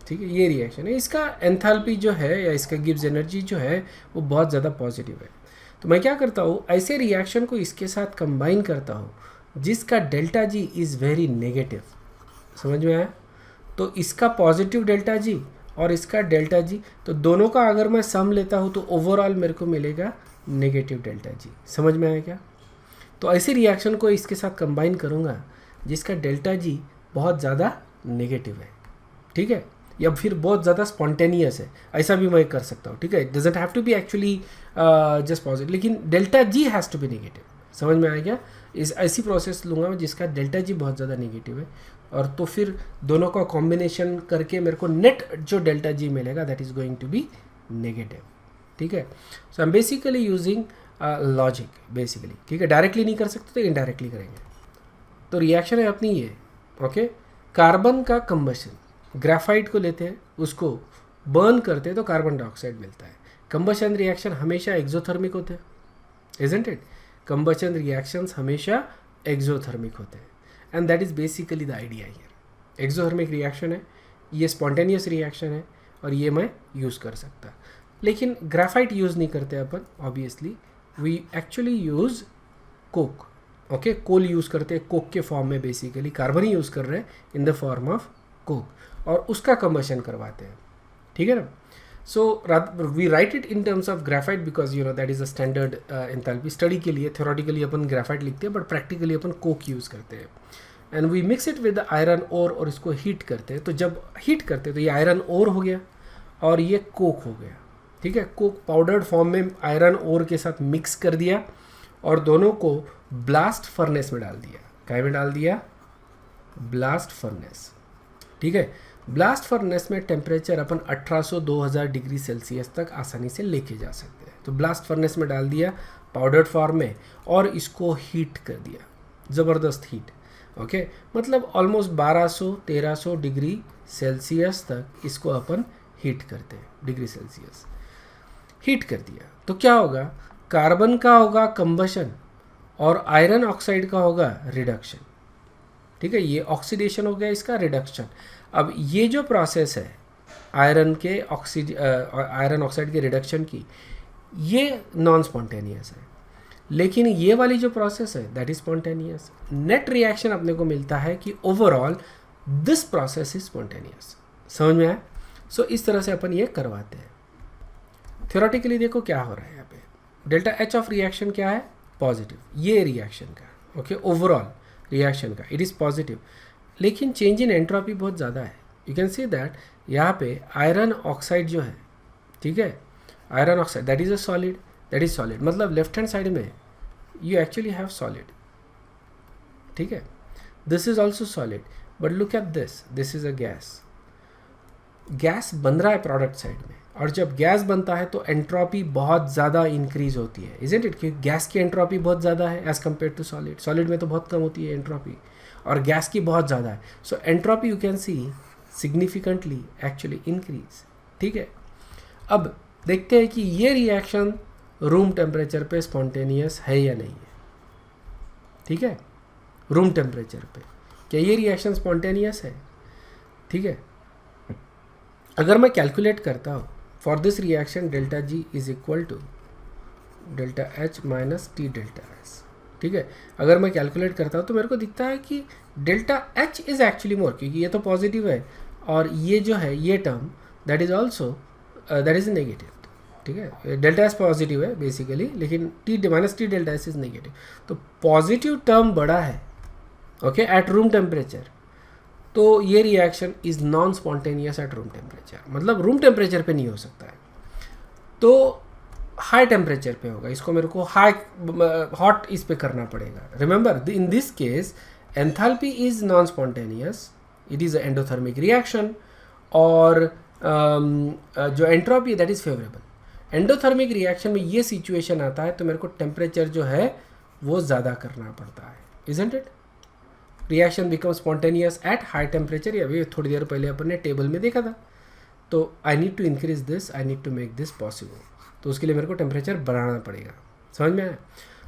ठीक है, ये रिएक्शन है, इसका एंथैल्पी जो है या इसका गिब्स एनर्जी जो है वो बहुत ज़्यादा पॉजिटिव है. तो मैं क्या करता हूँ, ऐसे रिएक्शन को इसके साथ कंबाइन करता हूँ जिसका delta G is very negative. समझ में आया? तो इसका पॉजिटिव डेल्टा जी और इसका डेल्टा जी, तो दोनों का अगर मैं सम लेता हूँ तो ओवरऑल मेरे को मिलेगा नेगेटिव डेल्टा जी. समझ में आया क्या? तो ऐसे रिएक्शन को इसके साथ कंबाइन करूँगा जिसका डेल्टा जी बहुत ज़्यादा नेगेटिव है. ठीक है, या फिर बहुत ज़्यादा स्पॉन्टेनियस है, ऐसा भी मैं कर सकता हूँ. ठीक है, doesn't have to be actually just positive, लेकिन delta G has to be negative. समझ में आया क्या? इस ऐसी प्रोसेस लूँगा मैं जिसका डेल्टा जी बहुत ज़्यादा नेगेटिव है, और तो फिर दोनों का कॉम्बिनेशन करके मेरे को नेट जो डेल्टा जी मिलेगा that is going to be negative. ठीक है, so I am basically using logic basically. ठीक है, डायरेक्टली नहीं कर सकते तो इनडायरेक्टली करेंगे. तो रिएक्शन है अपनी ये, ओके, कार्बन का कंबशन, ग्राफाइट को लेते हैं, उसको बर्न करते हैं तो कार्बन डाइऑक्साइड मिलता है. कंबशन रिएक्शन हमेशा एक्सोथर्मिक होते हैं, इजंट इट? कंबशन रिएक्शंस हमेशा एक्सोथर्मिक होते हैं, and that is basically the idea here. Exothermic reaction है, ये स्पॉन्टेनियस रिएक्शन है, और ये मैं यूज़ कर सकता. लेकिन ग्राफाइट यूज़ नहीं करते अपन, obviously we actually use coke. Okay, coal use करते हैं कोक के फॉर्म में, बेसिकली कार्बन ही यूज़ कर रहे हैं in the form of coke, और उसका कंबशन करवाते हैं. ठीक है ना? So we write it in terms of graphite because you know that is a standard enthalpy. Study के लिए थ्योरेटिकली अपन ग्राफाइट लिखते हैं, बट प्रैक्टिकली अपन कोक यूज़ करते हैं. And we mix it with the iron ore, और इसको हीट करते हैं. तो जब हीट करते हैं तो ये आयरन ओर हो गया और ये कोक हो गया. ठीक है, कोक पाउडर्ड फॉर्म में आयरन ओर के साथ मिक्स कर दिया, और दोनों को ब्लास्ट फर्नेस में डाल दिया। क्या में डाल दिया? Blast furnace. ठीक है, ब्लास्ट फर्नेस में टेम्परेचर अपन 1800-2000 डिग्री सेल्सियस तक आसानी से लेके जा सकते हैं। तो ब्लास्ट फर्नेस में डाल दिया पाउडर्ड फॉर्म में और इसको हीट कर दिया, ज़बरदस्त हीट। ओके, मतलब ऑलमोस्ट 1200-1300 डिग्री सेल्सियस तक इसको अपन हीट करते हैं, डिग्री सेल्सियस हीट कर दिया। तो क्या होगा? कार्बन का होगा कंबशन और आयरन ऑक्साइड का होगा रिडक्शन। ठीक है, ये ऑक्सीडेशन हो गया, इसका रिडक्शन। अब ये जो प्रोसेस है आयरन ऑक्साइड के रिडक्शन की, ये नॉन स्पॉन्टेनियस है, लेकिन ये वाली जो प्रोसेस है that is spontaneous. Net reaction अपने को मिलता है कि overall this process is spontaneous. समझ में आया? सो इस तरह से अपन ये करवाते हैं। थ्योरेटिकली देखो क्या हो रहा है यहाँ पे। डेल्टा एच ऑफ रिएक्शन क्या है? पॉजिटिव। ये रिएक्शन का ओके, ओवरऑल रिएक्शन का इट इज़ पॉजिटिव, लेकिन चेंज इन एंट्रोपी बहुत ज़्यादा है। यू कैन सी दैट यहाँ पे आयरन ऑक्साइड जो है, ठीक है, iron oxide that is a solid, that is solid, मतलब लेफ्ट हैंड साइड में यू एक्चुअली हैव सॉलिड। ठीक है, this is also solid, but look at this is a gas. Gas बन रहा है प्रोडक्ट साइड में, और जब गैस बनता है तो एंट्रोपी बहुत ज़्यादा इंक्रीज होती है, इजंट इट? क्योंकि गैस की एंट्रोपी बहुत ज़्यादा है as compare to solid. Solid में तो बहुत कम होती है एंट्रोपी, और गैस की बहुत ज़्यादा है। So entropy you can see significantly actually increase. ठीक है, अब देखते हैं कि ये रिएक्शन रूम टेम्परेचर पे स्पॉन्टेनियस है या नहीं है। ठीक है, रूम टेम्परेचर पे क्या ये रिएक्शन स्पॉन्टेनियस है? ठीक है, अगर मैं कैलकुलेट करता हूँ for this reaction delta G is equal to delta H minus T delta S. ठीक है, अगर मैं कैलकुलेट करता हूँ तो मेरे को दिखता है कि delta H is actually more, क्योंकि ये तो पॉजिटिव है और ये जो है ये term that is also that is negative. ठीक है, डेल्टा एस पॉजिटिव है बेसिकली, लेकिन T minus T delta S is negative. तो पॉजिटिव टर्म बड़ा है ओके एट रूम टेम्परेचर, तो ये reaction is non spontaneous at room temperature, मतलब रूम टेम्परेचर पे नहीं हो सकता है, तो हाई टेम्परेचर पे होगा। इसको मेरे को हाई हॉट इस पे करना पड़ेगा। Remember in this case enthalpy is non spontaneous, it is a endothermic reaction, और जो entropy that is favourable. Endothermic reaction में ये सिचुएशन आता है तो मेरे को टेम्परेचर जो है वो ज़्यादा करना पड़ता है, isn't it? Reaction become spontaneous at high temperature. ये अभी थोड़ी देर पहले अपन ने टेबल में देखा था। तो I need to increase this, I need to make this possible, तो उसके लिए मेरे को टेम्परेचर बढ़ाना पड़ेगा। समझ में आया?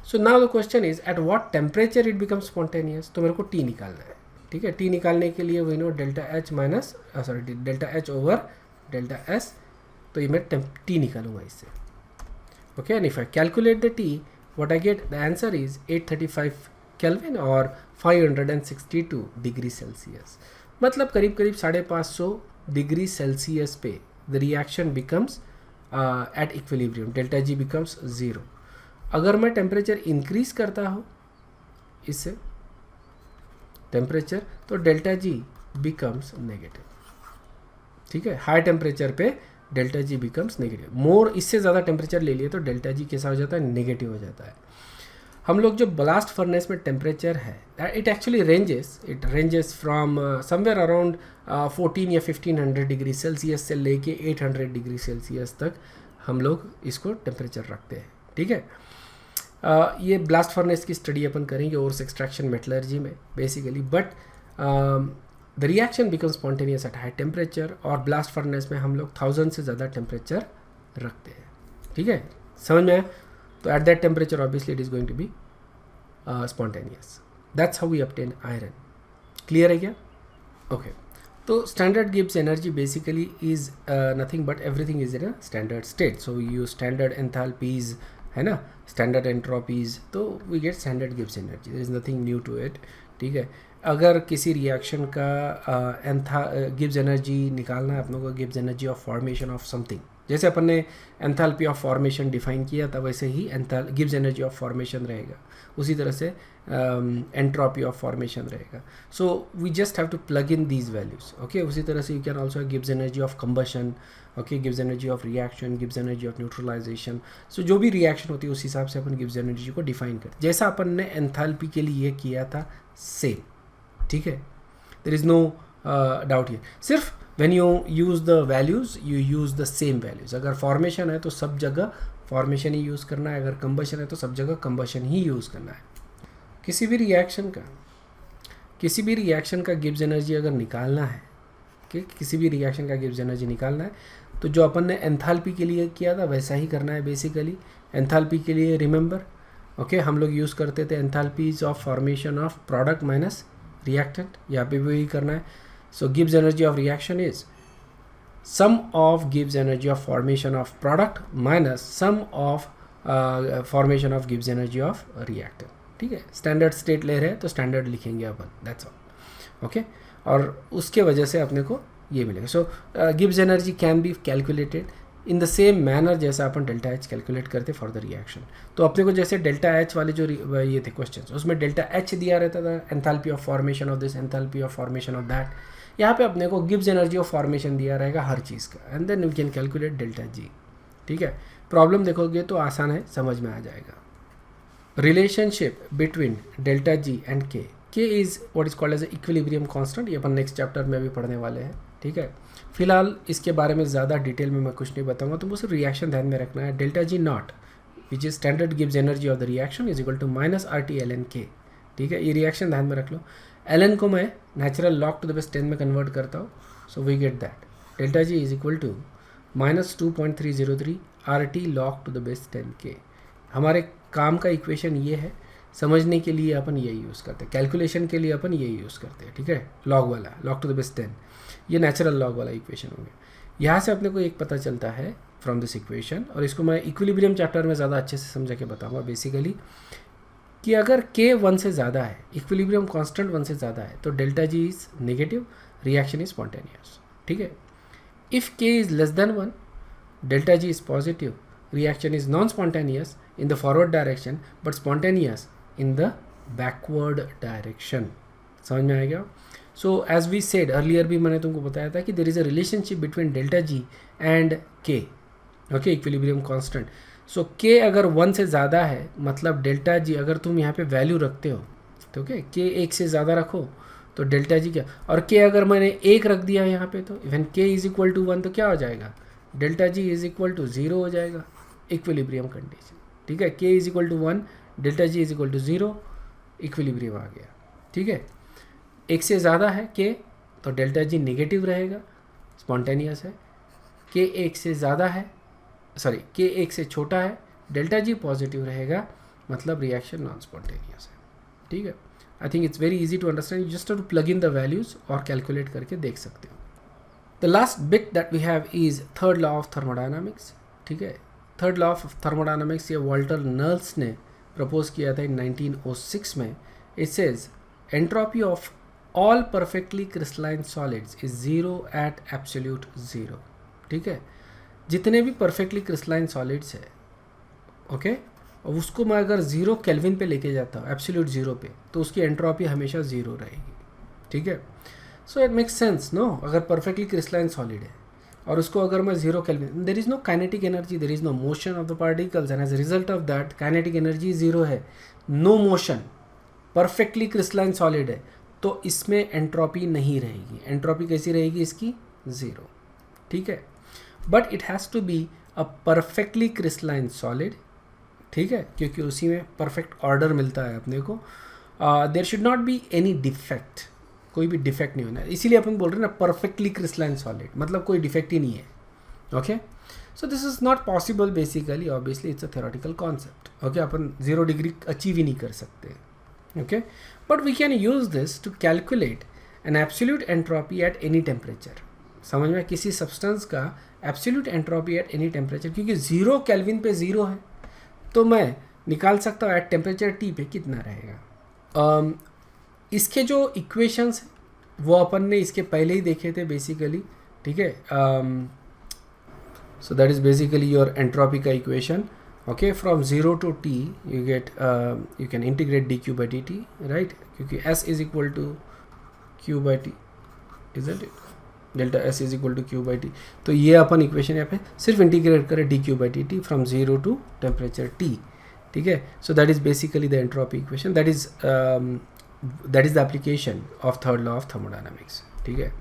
So now the question is eight what temperature it become spontaneous. तो मेरे को टी निकालना है। ठीक है, टी निकालने के लिए we know delta H minus delta H over delta S, तो ये मैं टी निकालूंगा इससे। ओके, and if I calculate the T what I get the answer is 835 Kelvin और 562 डिग्री सेल्सियस, मतलब करीब करीब 550 डिग्री सेल्सियस पे the reaction becomes at equilibrium, delta G becomes 0। अगर मैं टेम्परेचर इंक्रीज करता हूँ इससे टेम्परेचर, तो डेल्टा जी बिकम्स नेगेटिव। ठीक है, हाई टेम्परेचर पे डेल्टा जी बिकम्स नेगेटिव। मोर इससे ज़्यादा टेम्परेचर ले लिए तो डेल्टा जी कैसा हो जाता है? नेगेटिव हो जाता है। हम लोग जो ब्लास्ट फर्नेस में टेम्परेचर है it actually ranges from somewhere around 14 या 1500 डिग्री सेल्सियस से लेके 800 डिग्री सेल्सियस तक हम लोग इसको टेम्परेचर रखते हैं। ठीक है, ये ब्लास्ट फर्नेस की स्टडी अपन करेंगे ओर्स एक्सट्रैक्शन मेटलर्जी में basically, but the reaction become spontaneous at high temperature, और ब्लास्ट फर्नेस में हम लोग 1000 से ज़्यादा टेम्परेचर रखते हैं। ठीक है, समझ में आया? तो at that temperature obviously it is going to be spontaneous. That's how we obtain iron. Clear है क्या? Okay. तो standard Gibbs energy basically is nothing but everything is in a standard state. So we use standard enthalpies, है ना, standard entropies, तो we get standard Gibbs energy. There is nothing new to it. ठीक है, अगर किसी reaction का Gibbs energy निकालना है अपनों को, Gibbs energy of formation of something, जैसे अपन ने एंथैल्पी ऑफ फॉर्मेशन डिफाइन किया था, वैसे ही गिब्स एनर्जी ऑफ फॉर्मेशन रहेगा, उसी तरह से एंट्रोपी ऑफ फॉर्मेशन रहेगा. So we just have to plug in these values. Okay, उसी तरह से you can also Gibbs energy of combustion, okay, Gibbs energy of reaction, Gibbs energy of neutralisation. So जो भी रिएक्शन होती है उस हिसाब से अपन गिब्स एनर्जी को डिफाइन करते हैं, जैसा अपन ने एंथैल्पी के लिए किया था सेम. ठीक है, there is no doubt here. सिर्फ when you use the values you use the same values. अगर फॉर्मेशन है तो सब जगह फॉर्मेशन ही यूज़ करना है, अगर कंबशन है तो सब जगह कंबशन ही यूज़ करना है. किसी भी रिएक्शन का गिब्स एनर्जी अगर निकालना है, किसी भी रिएक्शन का गिब्स एनर्जी निकालना है, तो जो अपन ने एंथैल्पी के लिए किया था वैसा ही करना है बेसिकली. एंथैल्पी के लिए रिमेंबर, ओके, हम लोग यूज़ करते थे enthalpies of formation of product minus reactant, यहाँ पे भी वही करना है. So Gibbs energy of reaction is sum of Gibbs energy of formation of product minus sum of formation of Gibbs energy of reactant. ठीक है, स्टैंडर्ड स्टेट ले रहे हैं तो स्टैंडर्ड लिखेंगे अपन, दैट्स ऑल. ओके, और उसके वजह से अपने को ये मिलेगा. So Gibbs energy can be calculated in the same manner जैसा अपन डेल्टा एच कैलकुलेट करते फॉर द रिएक्शन. तो अपने को जैसे डेल्टा एच वाले जो ये थे क्वेश्चन, उसमें डेल्टा एच दिया रहता था, enthalpy of formation of this, enthalpy of formation of that. यहाँ पे अपने को गिब्स एनर्जी ऑफ फॉर्मेशन दिया रहेगा हर चीज़ का, and then we can calculate delta G. ठीक है, प्रॉब्लम देखोगे तो आसान है, समझ में आ जाएगा. Relationship between delta G and K. K is what is called as equilibrium constant. ये अपन नेक्स्ट चैप्टर में भी पढ़ने वाले हैं. ठीक है, फिलहाल इसके बारे में ज़्यादा डिटेल में मैं कुछ नहीं बताऊंगा, तुमको सिर्फ रिएक्शन ध्यान में रखना है. Delta G naught which is standard Gibbs energy of the reaction is equal to minus R T L N K. ठीक है, ये रिएक्शन ध्यान में रख लो. एल एन को मैं natural log to the base 10 में कन्वर्ट करता हूँ, so we get that delta G is equal to minus 2.303 R T log to the base 10 K. हमारे काम का इक्वेशन ये है, समझने के लिए अपन यही यूज़ करते हैं, कैलकुलेशन के लिए अपन यही यूज़ करते हैं. ठीक है, लॉग वाला, लॉग टू द बेस 10, ये नेचुरल लॉग वाला इक्वेशन हो गया. यहाँ से अपने को एक पता चलता है फ्रॉम दिस इक्वेशन, और इसको मैं इक्विलिब्रियम चैप्टर में ज़्यादा अच्छे से समझा के बताऊँगा बेसिकली, कि अगर के 1 से ज़्यादा है, इक्विलिब्रियम कांस्टेंट 1 से ज़्यादा है, तो delta G is negative, reaction is spontaneous. ठीक है, इफ़ के is less than 1, delta G is positive, reaction is non spontaneous in the forward direction but spontaneous in the backward direction. समझ में आएगा. So as we said earlier भी मैंने तुमको बताया था कि there is a relationship between delta G and K, okay, equilibrium constant. So K अगर 1 से ज़्यादा है, मतलब डेल्टा जी अगर तुम यहाँ पे वैल्यू रखते हो तो okay, K 1 से ज़्यादा रखो तो डेल्टा जी क्या, और K अगर मैंने 1 रख दिया यहाँ पे तो even K is equal to 1 तो क्या हो जाएगा, delta G is equal to 0 हो जाएगा, इक्विलिब्रियम कंडीशन. ठीक है, K is equal to 1, delta G is equal to 0, equilibrium आ गया. ठीक है, 1 से ज़्यादा है के तो डेल्टा जी नेगेटिव रहेगा, स्पॉन्टेनियस है. के 1 से ज़्यादा है, सॉरी के 1 से छोटा है, डेल्टा जी पॉजिटिव रहेगा, मतलब रिएक्शन नॉन स्पॉन्टेनियस है. ठीक है, I think it's very easy to understand, just to plug in the values और कैलकुलेट करके देख सकते हो. The last bit that we have is third law of thermodynamics. ठीक है, थर्ड लॉ ऑफ थर्मोडायनामिक्स ये वाल्टर नर्ल्स ने propose किया था इन 1906 में. It says entropy of all perfectly crystalline solids is 0 at absolute 0. ठीक है, जितने भी परफेक्टली क्रिस्टलाइन सॉलिड्स है, ओके, और उसको मैं अगर 0 केल्विन पे लेके जाता हूँ, एब्सोल्यूट 0 पे, तो उसकी एंट्रोपी हमेशा 0 रहेगी. ठीक है, so it makes sense no, अगर परफेक्टली क्रिस्टलाइन सॉलिड है और उसको अगर मैं 0 Kelvin, there is no kinetic energy, there is no motion of the particles, and as result of that kinetic energy 0 है, no motion, perfectly crystalline solid है, तो इसमें एंट्रोपी नहीं रहेगी. एंट्रोपी कैसी रहेगी इसकी, 0. ठीक है, but it has to be a perfectly crystalline solid. ठीक है, क्योंकि उसी में परफेक्ट ऑर्डर मिलता है अपने को. There should not be any defect, कोई भी डिफेक्ट नहीं होना है, इसीलिए अपन बोल रहे हैं ना परफेक्टली क्रिस्टलाइन सॉलिड, मतलब कोई डिफेक्ट ही नहीं है. Okay, so this is not possible basically, obviously it's a theoretical concept. Okay, अपन 0 डिग्री अचीव ही नहीं कर सकते. Okay, but we can use this to calculate an absolute entropy at any temperature. समझ में, किसी सब्सटेंस का absolute entropy at any temperature, क्योंकि 0 केल्विन पे 0 है, तो मैं निकाल सकता हूँ एट टेम्परेचर T पे कितना रहेगा. इसके जो इक्वेशंस वो अपन ने इसके पहले ही देखे थे बेसिकली. ठीक है, So that is basically your entropy का equation. Okay, from 0 to t you get you can integrate dq by dt, right? क्योंकि s is equal to q by t, isn't it? Delta s is equal to q by t. तो ये अपन equation यहाँ पे सिर्फ integrate करें dq by dt from 0 to temperature t, ठीक है. So that is basically the entropy equation. That is the application of third law of thermodynamics, ठीक है.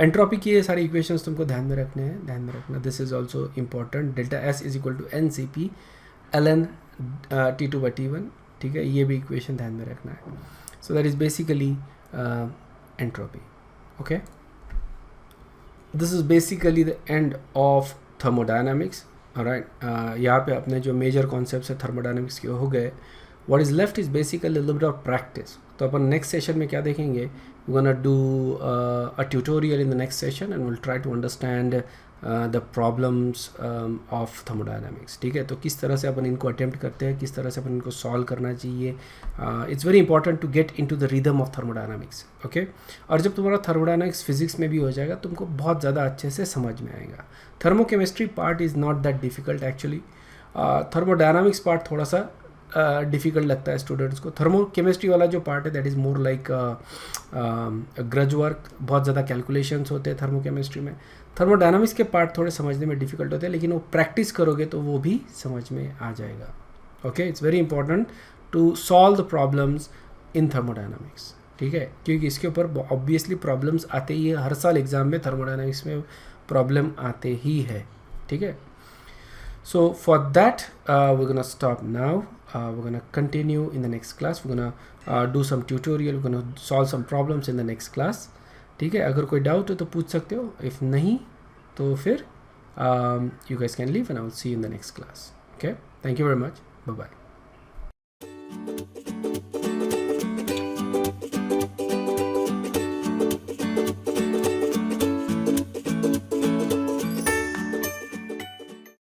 एंट्रोपी की ये सारी इक्वेशंस तुमको ध्यान में रखना. This is also important. Delta s is equal to N C P ln t2 by t1, ठीक है. ये भी इक्वेशन ध्यान में रखना है. So that is basically entropy. Okay, this is basically the end of thermodynamics. Alright, यहाँ पे अपने जो मेजर कॉन्सेप्ट्स है थर्मोडायनामिक्स के हो गए. What is left is basically little bit of practice. तो अपन नेक्स्ट सेशन में क्या देखेंगे, we gonna do a tutorial in the next session and will try to understand the problems of thermodynamics, ठीक है. तो किस तरह से अपन इनको अटेम्प्ट करते हैं, किस तरह से अपन इनको सॉल्व करना चाहिए. It's very important to get into the rhythm of thermodynamics. Okay, और जब तुम्हारा थर्मोडायनामिक्स फिजिक्स में भी हो जाएगा तुमको बहुत ज़्यादा अच्छे से समझ में आएगा. Thermochemistry part is not that difficult actually. Thermodynamics part थोड़ा सा डिफ़िकल्ट लगता है स्टूडेंट्स को. थर्मोकेमिस्ट्री वाला जो पार्ट है that is more like grudge work. बहुत ज़्यादा कैलकुलेशंस होते हैं थर्मोकेमिस्ट्री में. थर्मोडायनामिक्स के पार्ट थोड़े समझने में डिफ़िकल्ट होते हैं, लेकिन वो प्रैक्टिस करोगे तो वो भी समझ में आ जाएगा. Okay, it's very important to solve the problems in thermodynamics, ठीक है. क्योंकि इसके ऊपर ऑब्वियसली प्रॉब्लम्स आते ही है. हर साल एग्जाम में थर्मोडायनामिक्स में प्रॉब्लम आते ही है, ठीक है. So for that we're gonna stop now. We're gonna continue in the next class. We're gonna do some tutorial. We're gonna solve some problems in the next class. ठीक है. अगर कोई डाउट हो तो पूछ सकते हो. If नहीं तो फिर you guys can leave and I will see you in the next class. Okay. Thank you very much. Bye bye.